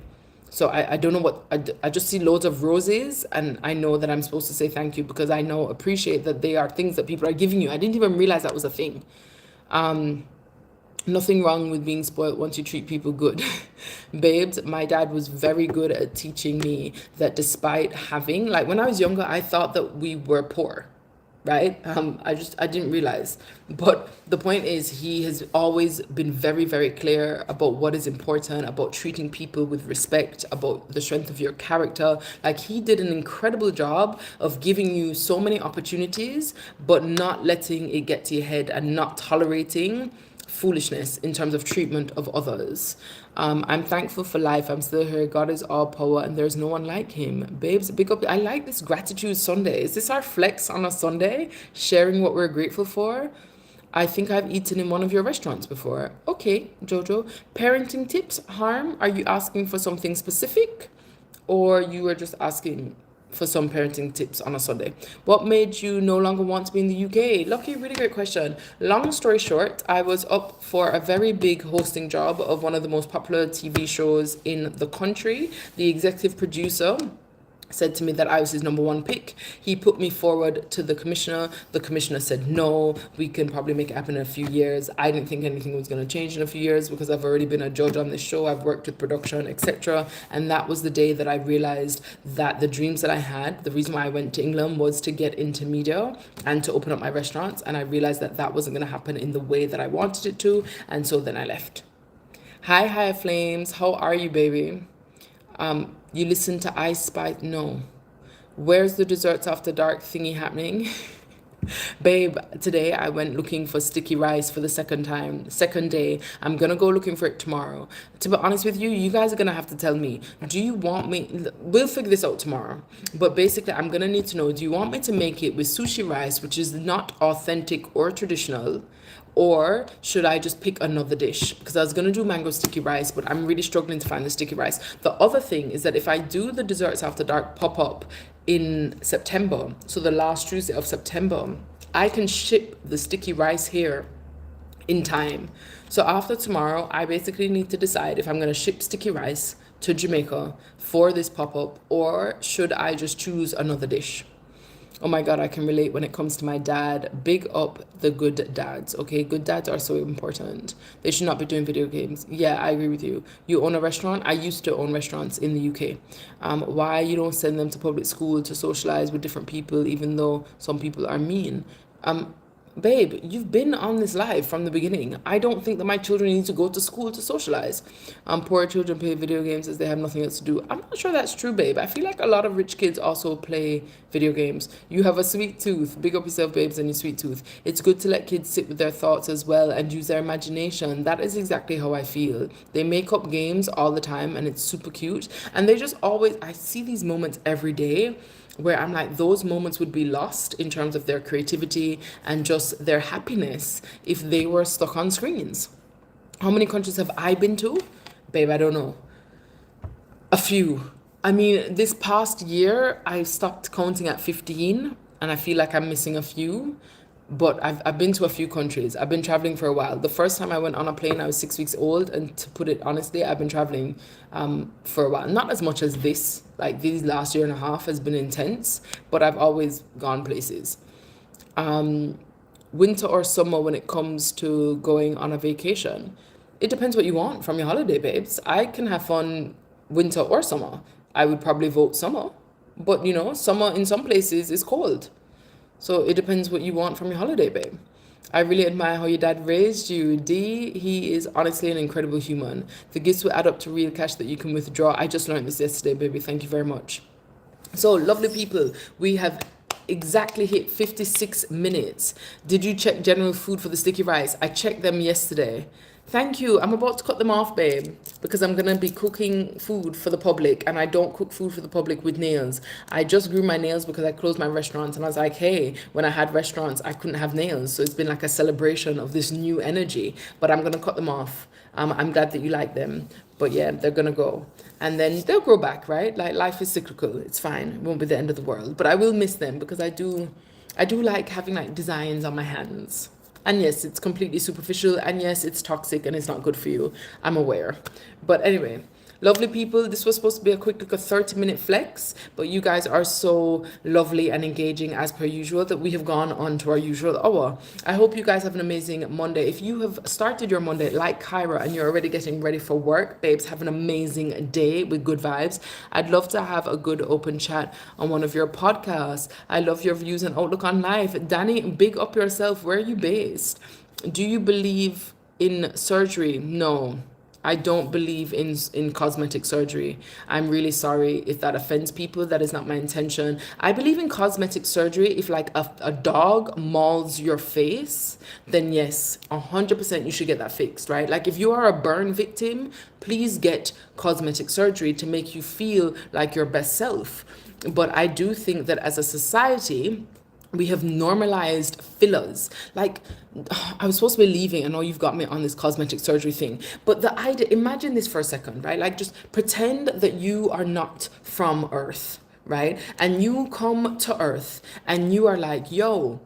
So I don't know what, I just see loads of roses and I know that I'm supposed to say thank you because I appreciate that they are things that people are giving you. I didn't even realize that was a thing. Nothing wrong with being spoiled once you treat people good. Babes, my dad was very good at teaching me that despite having, like when I was younger, I thought that we were poor. Right? I didn't realize. But the point is, he has always been very, very clear about what is important, about treating people with respect, about the strength of your character. Like, he did an incredible job of giving you so many opportunities, but not letting it get to your head and not tolerating foolishness in terms of treatment of others. I'm thankful for life. I'm still here. God is all power and there's no one like him. Babes, big up. I like this gratitude Sunday. Is this our flex on a Sunday? Sharing what we're grateful for? I think I've eaten in one of your restaurants before. Okay, Jojo. Parenting tips, Harm, are you asking for something specific? Or you are just asking for some parenting tips on a Sunday? What made you no longer want to be in the UK? Lucky, really great question. Long story short, I was up for a very big hosting job of one of the most popular TV shows in the country. The executive producer said to me that I was his number one pick. He put me forward to the commissioner. The commissioner said, no, we can probably make it happen in a few years. I didn't think anything was going to change in a few years because I've already been a judge on this show. I've worked with production, etc. And that was the day that I realized that the dreams that I had, the reason why I went to England was to get into media and to open up my restaurants. And I realized that that wasn't going to happen in the way that I wanted it to. And so then I left. Hi, Flames. How are you, baby? You listen to I Spy? No. Where's the desserts after dark thingy happening? Babe, today I went looking for sticky rice for the second time. Second day. I'm gonna go looking for it tomorrow. To be honest with you, you guys are gonna have to tell me, do you want me, we'll figure this out tomorrow. But basically, I'm gonna need to know, do you want me to make it with sushi rice, which is not authentic or traditional? Or should I just pick another dish? Because I was going to do mango sticky rice, but I'm really struggling to find the sticky rice. The other thing is that if I do the Desserts After Dark pop-up in September, so the last Tuesday of September, I can ship the sticky rice here in time. So after tomorrow, I basically need to decide if I'm going to ship sticky rice to Jamaica for this pop-up, or should I just choose another dish? Oh my God, I can relate when it comes to my dad. Big up the good dads, okay? Good dads are so important. They should not be doing video games. Yeah, I agree with you. You own a restaurant? I used to own restaurants in the UK. Why you don't send them to public school to socialize with different people, even though some people are mean? Babe, you've been on this live from the beginning. I don't think that my children need to go to school to socialize. Poor children play video games as they have nothing else to do. I'm not sure that's true, babe. I feel like a lot of rich kids also play video games. You have a sweet tooth. Big up yourself, babes, and your sweet tooth. It's good to let kids sit with their thoughts as well and use their imagination. That is exactly how I feel. They make up games all the time and it's super cute. And they just always, I see these moments every day where I'm like, those moments would be lost in terms of their creativity and just their happiness if they were stuck on screens. How many countries have I been to? Babe, I don't know. A few. I mean, this past year, I stopped counting at 15, and I feel like I'm missing a few. But I've been to a few countries. I've been traveling for a while. The first time I went on a plane, I was 6 weeks old. And to put it honestly, I've been traveling for a while. Not as much as this. Like these last year and a half has been intense. But I've always gone places. Winter or summer when it comes to going on a vacation. It depends what you want from your holiday, babes. I can have fun winter or summer. I would probably vote summer. But, you know, summer in some places is cold. So it depends what you want from your holiday, babe. I really admire how your dad raised you, D. He is honestly an incredible human. The gifts will add up to real cash that you can withdraw. I just learned this yesterday, baby. Thank you very much. So, lovely people, we have exactly hit 56 minutes. Did you check General Food for the sticky rice? I checked them yesterday. Thank you. I'm about to cut them off, babe, because I'm going to be cooking food for the public, and I don't cook food for the public with nails. I just grew my nails because I closed my restaurant, and I was like, hey, when I had restaurants, I couldn't have nails. So it's been like a celebration of this new energy, but I'm going to cut them off. I'm glad that you like them, but yeah, they're going to go. And then they'll grow back, right? Like life is cyclical. It's fine. It won't be the end of the world, but I will miss them because I do like having like designs on my hands. And yes, it's completely superficial. And yes, it's toxic and it's not good for you. I'm aware. But anyway, lovely people, this was supposed to be a quick, like a 30-minute flex. But you guys are so lovely and engaging as per usual that we have gone on to our usual hour. I hope you guys have an amazing Monday. If you have started your Monday like Kyra and you're already getting ready for work, babes, have an amazing day with good vibes. I'd love to have a good open chat on one of your podcasts. I love your views and outlook on life. Danny, big up yourself. Where are you based? Do you believe in surgery? No. I don't believe in cosmetic surgery. I'm really sorry if that offends people. That is not my intention. I believe in cosmetic surgery if like a dog mauls your face, then yes, 100% you should get that fixed, right? Like if you are a burn victim, please get cosmetic surgery to make you feel like your best self. But I do think that as a society, we have normalized fillers. Like, I was supposed to be leaving. I know you've got me on this cosmetic surgery thing. But the idea, imagine this for a second, right? Like, just pretend that you are not from Earth, right? And you come to Earth and you are like, yo,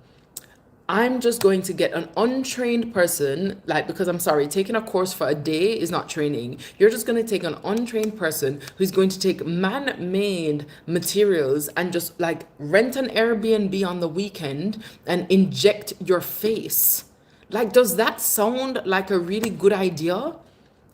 I'm just going to get an untrained person, like, because I'm sorry, taking a course for a day is not training. You're just going to take an untrained person who's going to take man-made materials and just like rent an Airbnb on the weekend and inject your face. Like, does that sound like a really good idea?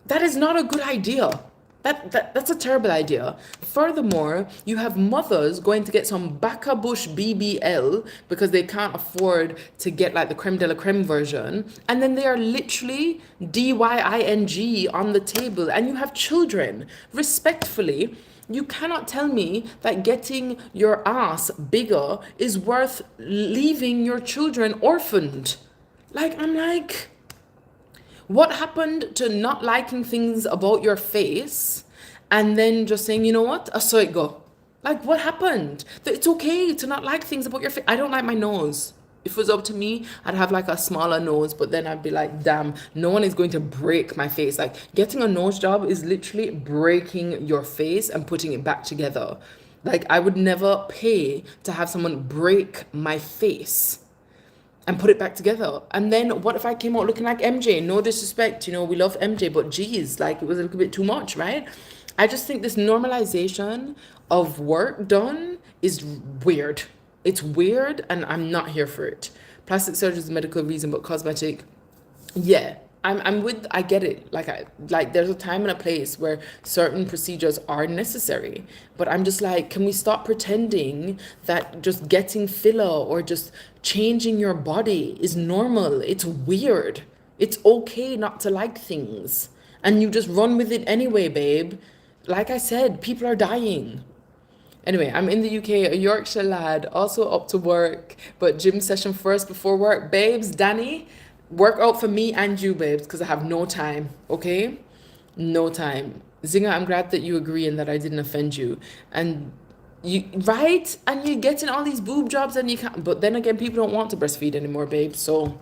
That is not a good idea. That's a terrible idea. Furthermore, you have mothers going to get some Bacca Bush BBL because they can't afford to get like the creme de la creme version, and then they are literally DYING on the table, and you have children. Respectfully, you cannot tell me that getting your ass bigger is worth leaving your children orphaned. Like, I'm like, what happened to not liking things about your face and then just saying, you know what, I saw it go? Like, what happened? That it's okay to not like things about your face. I don't like my nose. If it was up to me, I'd have like a smaller nose, but then I'd be like, damn, no one is going to break my face. Like, getting a nose job is literally breaking your face and putting it back together. Like, I would never pay to have someone break my face and put it back together. And then what if I came out looking like MJ? No disrespect, we love MJ, but geez, like, it was a little bit too much, right? I just think this normalization of work done is weird. It's weird, and I'm not here for it. Plastic surgery is a medical reason, but cosmetic, yeah. I get it. Like there's a time and a place where certain procedures are necessary. But I'm just like, can we stop pretending that just getting filler or just changing your body is normal? It's weird. It's okay not to like things. And you just run with it anyway, babe. Like I said, people are dying. Anyway, I'm in the UK, a Yorkshire lad, also up to work, but gym session first before work. Babes, Danny, work out for me and you, babes, because I have no time, okay? No time. Zinga, I'm glad that you agree and that I didn't offend you. And you, right? And you're getting all these boob jobs and you can't, but then again, people don't want to breastfeed anymore, babes, so...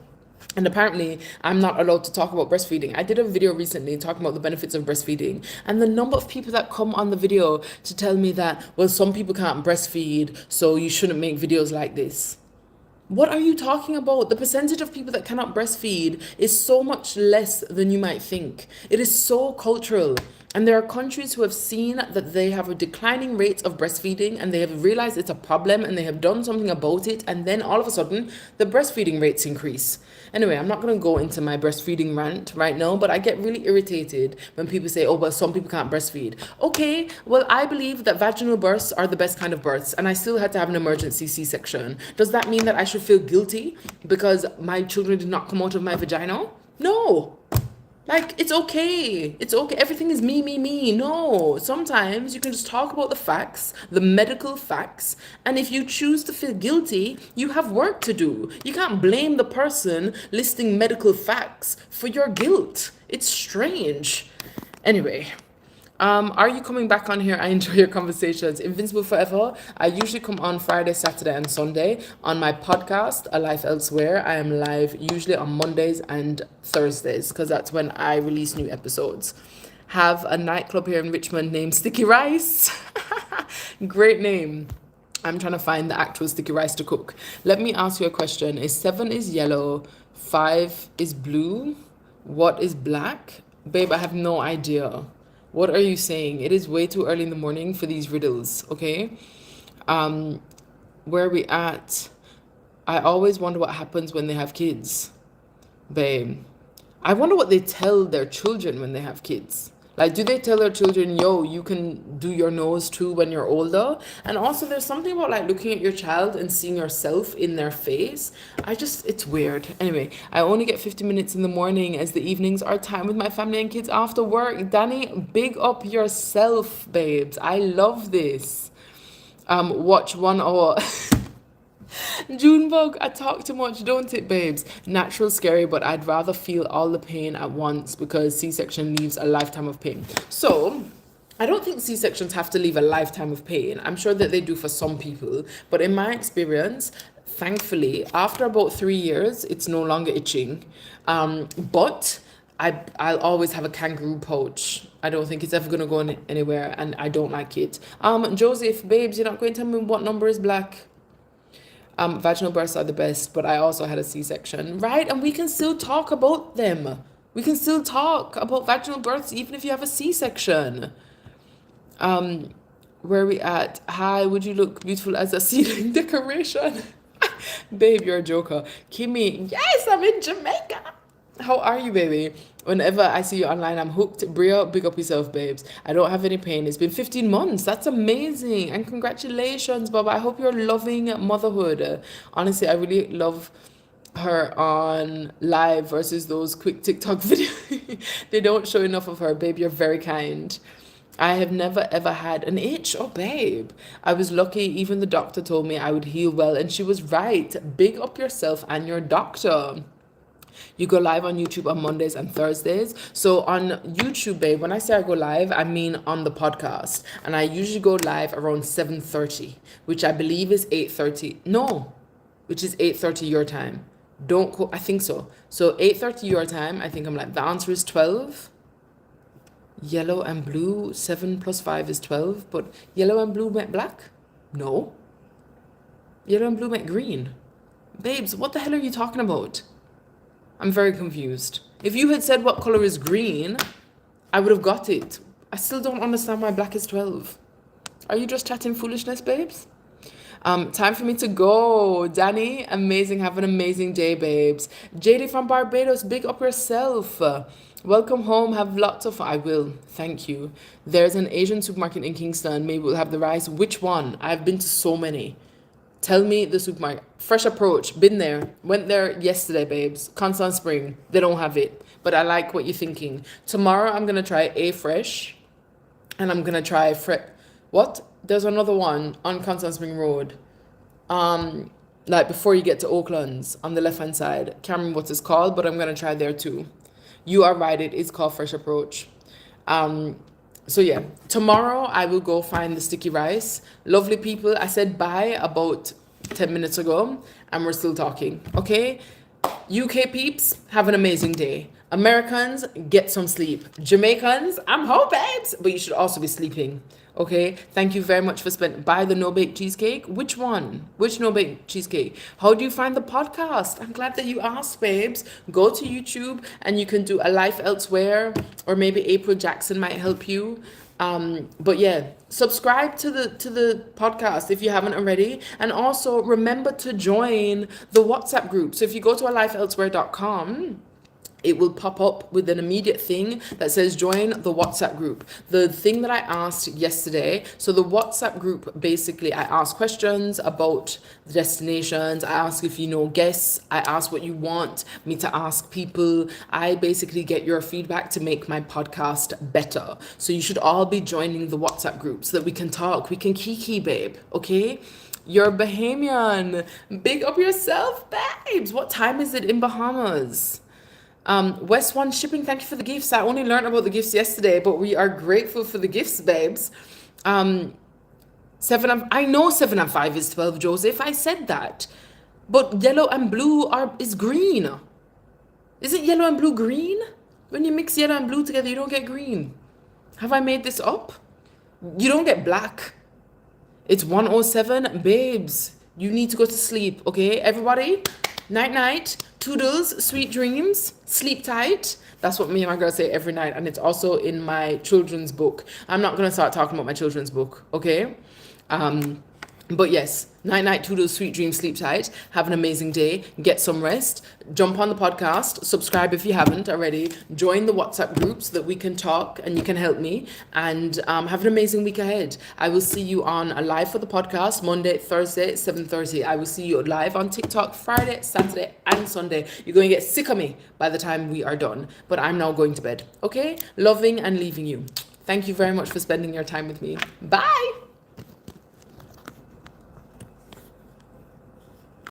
And apparently, I'm not allowed to talk about breastfeeding. I did a video recently talking about the benefits of breastfeeding. And the number of people that come on the video to tell me that, well, some people can't breastfeed, so you shouldn't make videos like this. What are you talking about? The percentage of people that cannot breastfeed is so much less than you might think. It is so cultural. And there are countries who have seen that they have a declining rate of breastfeeding and they have realized it's a problem and they have done something about it. And then all of a sudden, the breastfeeding rates increase. Anyway, I'm not going to go into my breastfeeding rant right now, but I get really irritated when people say, oh, but some people can't breastfeed. Okay, well, I believe that vaginal births are the best kind of births, and I still had to have an emergency C-section. Does that mean that I should feel guilty because my children did not come out of my vagina? No. Like, it's okay. It's okay. Everything is me, me, me. No. Sometimes you can just talk about the facts, the medical facts. And if you choose to feel guilty, you have work to do. You can't blame the person listing medical facts for your guilt. It's strange. Anyway. Are you coming back on here? I enjoy your conversations. Invincible Forever. I usually come on Friday, Saturday, and Sunday on my podcast, A Life Elsewhere. I am live usually on Mondays and Thursdays because that's when I release new episodes. Have a nightclub here in Richmond named Sticky Rice. Great name. I'm trying to find the actual sticky rice to cook. Let me ask you a question. Is 7 is yellow, 5 is blue, what is black? Babe, I have no idea. What are you saying? It is way too early in the morning for these riddles, okay? Where are we at? I always wonder what happens when they have kids. Babe, I wonder what they tell their children when they have kids. Like, do they tell their children, yo, you can do your nose too when you're older? And also, there's something about, like, looking at your child and seeing yourself in their face. It's weird. Anyway, I only get 50 minutes in the morning as the evenings are time with my family and kids after work. Danny, big up yourself, babes. I love this. Watch 1 hour. Junebug, I talk too much, don't it, babes? Natural scary, but I'd rather feel all the pain at once because C-section leaves a lifetime of pain. So, I don't think C-sections have to leave a lifetime of pain. I'm sure that they do for some people. But in my experience, thankfully, after about 3 years, it's no longer itching. But I'll always have a kangaroo pouch. I don't think it's ever going to go anywhere, and I don't like it. Joseph, babes, you're not going to tell me what number is black? Vaginal births are the best, but I also had a C-section, right? And we can still talk about them. We can still talk about vaginal births even if you have a C-section. Where are we at? Hi, would you look beautiful as a ceiling decoration? Babe, you're a joker. Kimmy, yes, I'm in Jamaica. How are you, baby? Whenever I see you online, I'm hooked. Bria, big up yourself, babes. I don't have any pain. It's been 15 months. That's amazing. And congratulations, Bob. I hope you're loving motherhood. Honestly, I really love her on live versus those quick TikTok videos. They don't show enough of her. Babe, you're very kind. I have never ever had an itch. Oh, babe. I was lucky. Even the doctor told me I would heal well, and she was right. Big up yourself and your doctor. You go live on YouTube on Mondays and Thursdays. So on YouTube, babe, when I say I go live, I mean on the podcast. And I usually go live around 7:30, which I believe is 8:30. No, which is 8:30 your time. Don't I think so. So 8:30 your time, I think I'm like, the answer is 12. Yellow and blue, 7 plus 5 is 12. But yellow and blue met black? No. Yellow and blue met green. Babes, what the hell are you talking about? I'm very confused. If you had said what color is green, I would have got it. I still don't understand why black is 12. Are you just chatting foolishness, babes? Time for me to go. Danny, amazing. Have an amazing day, babes. JD from Barbados, big up yourself. Welcome home. Have lots of fun. I will. Thank you. There's an Asian supermarket in Kingston. Maybe we'll have the rice. Which one? I've been to so many. Tell me the supermarket. Fresh Approach. Been there. Went there yesterday, babes. Constant Spring. They don't have it. But I like what you're thinking. Tomorrow I'm going to try A Fresh. And I'm going to try... What? There's another one on Constant Spring Road. Like before you get to Oaklands on the left-hand side. Can't remember what it's called, but I'm going to try there too. You are right. It is called Fresh Approach. So yeah, tomorrow I will go find the sticky rice. Lovely people. I said bye about 10 minutes ago and we're still talking. Okay? UK peeps, have an amazing day. Americans, get some sleep. Jamaicans, I'm home, babes. But you should also be sleeping. Okay? Thank you very much for spending. Buy the no-bake cheesecake. Which one? Which no-bake cheesecake? How do you find the podcast? I'm glad that you asked, babes. Go to YouTube and you can do A Life Elsewhere, or maybe April Jackson might help you. But yeah, subscribe to the podcast if you haven't already. And also remember to join the WhatsApp group. So if you go to alifeelsewhere.com, it will pop up with an immediate thing that says join the WhatsApp group. The thing that I asked yesterday, so the WhatsApp group, basically I ask questions about the destinations, I ask if you know guests, I ask what you want me to ask people. I basically get your feedback to make my podcast better. So you should all be joining the WhatsApp group so that we can talk, we can kiki, babe, okay? You're Bahamian. Big up yourself, babes. What time is it in Bahamas? West One Shipping, thank you for the gifts. I only learned about the gifts yesterday, but we are grateful for the gifts, babes. I know 7 and 5 is 12, Joseph. I said that. But yellow and blue is green. Isn't yellow and blue green? When you mix yellow and blue together, you don't get green. Have I made this up? You don't get black. It's 1:07. Babes, you need to go to sleep, okay? Everybody, night-night. Toodles, sweet dreams, sleep tight. That's what me and my girl say every night. And it's also in my children's book. I'm not going to start talking about my children's book, okay? But yes, night-night, toodles, sweet dreams, sleep tight. Have an amazing day. Get some rest. Jump on the podcast. Subscribe if you haven't already. Join the WhatsApp group so that we can talk and you can help me. And have an amazing week ahead. I will see you on a live for the podcast, Monday, Thursday, 7:30. I will see you live on TikTok, Friday, Saturday, and Sunday. You're going to get sick of me by the time we are done. But I'm now going to bed. Okay? Loving and leaving you. Thank you very much for spending your time with me. Bye!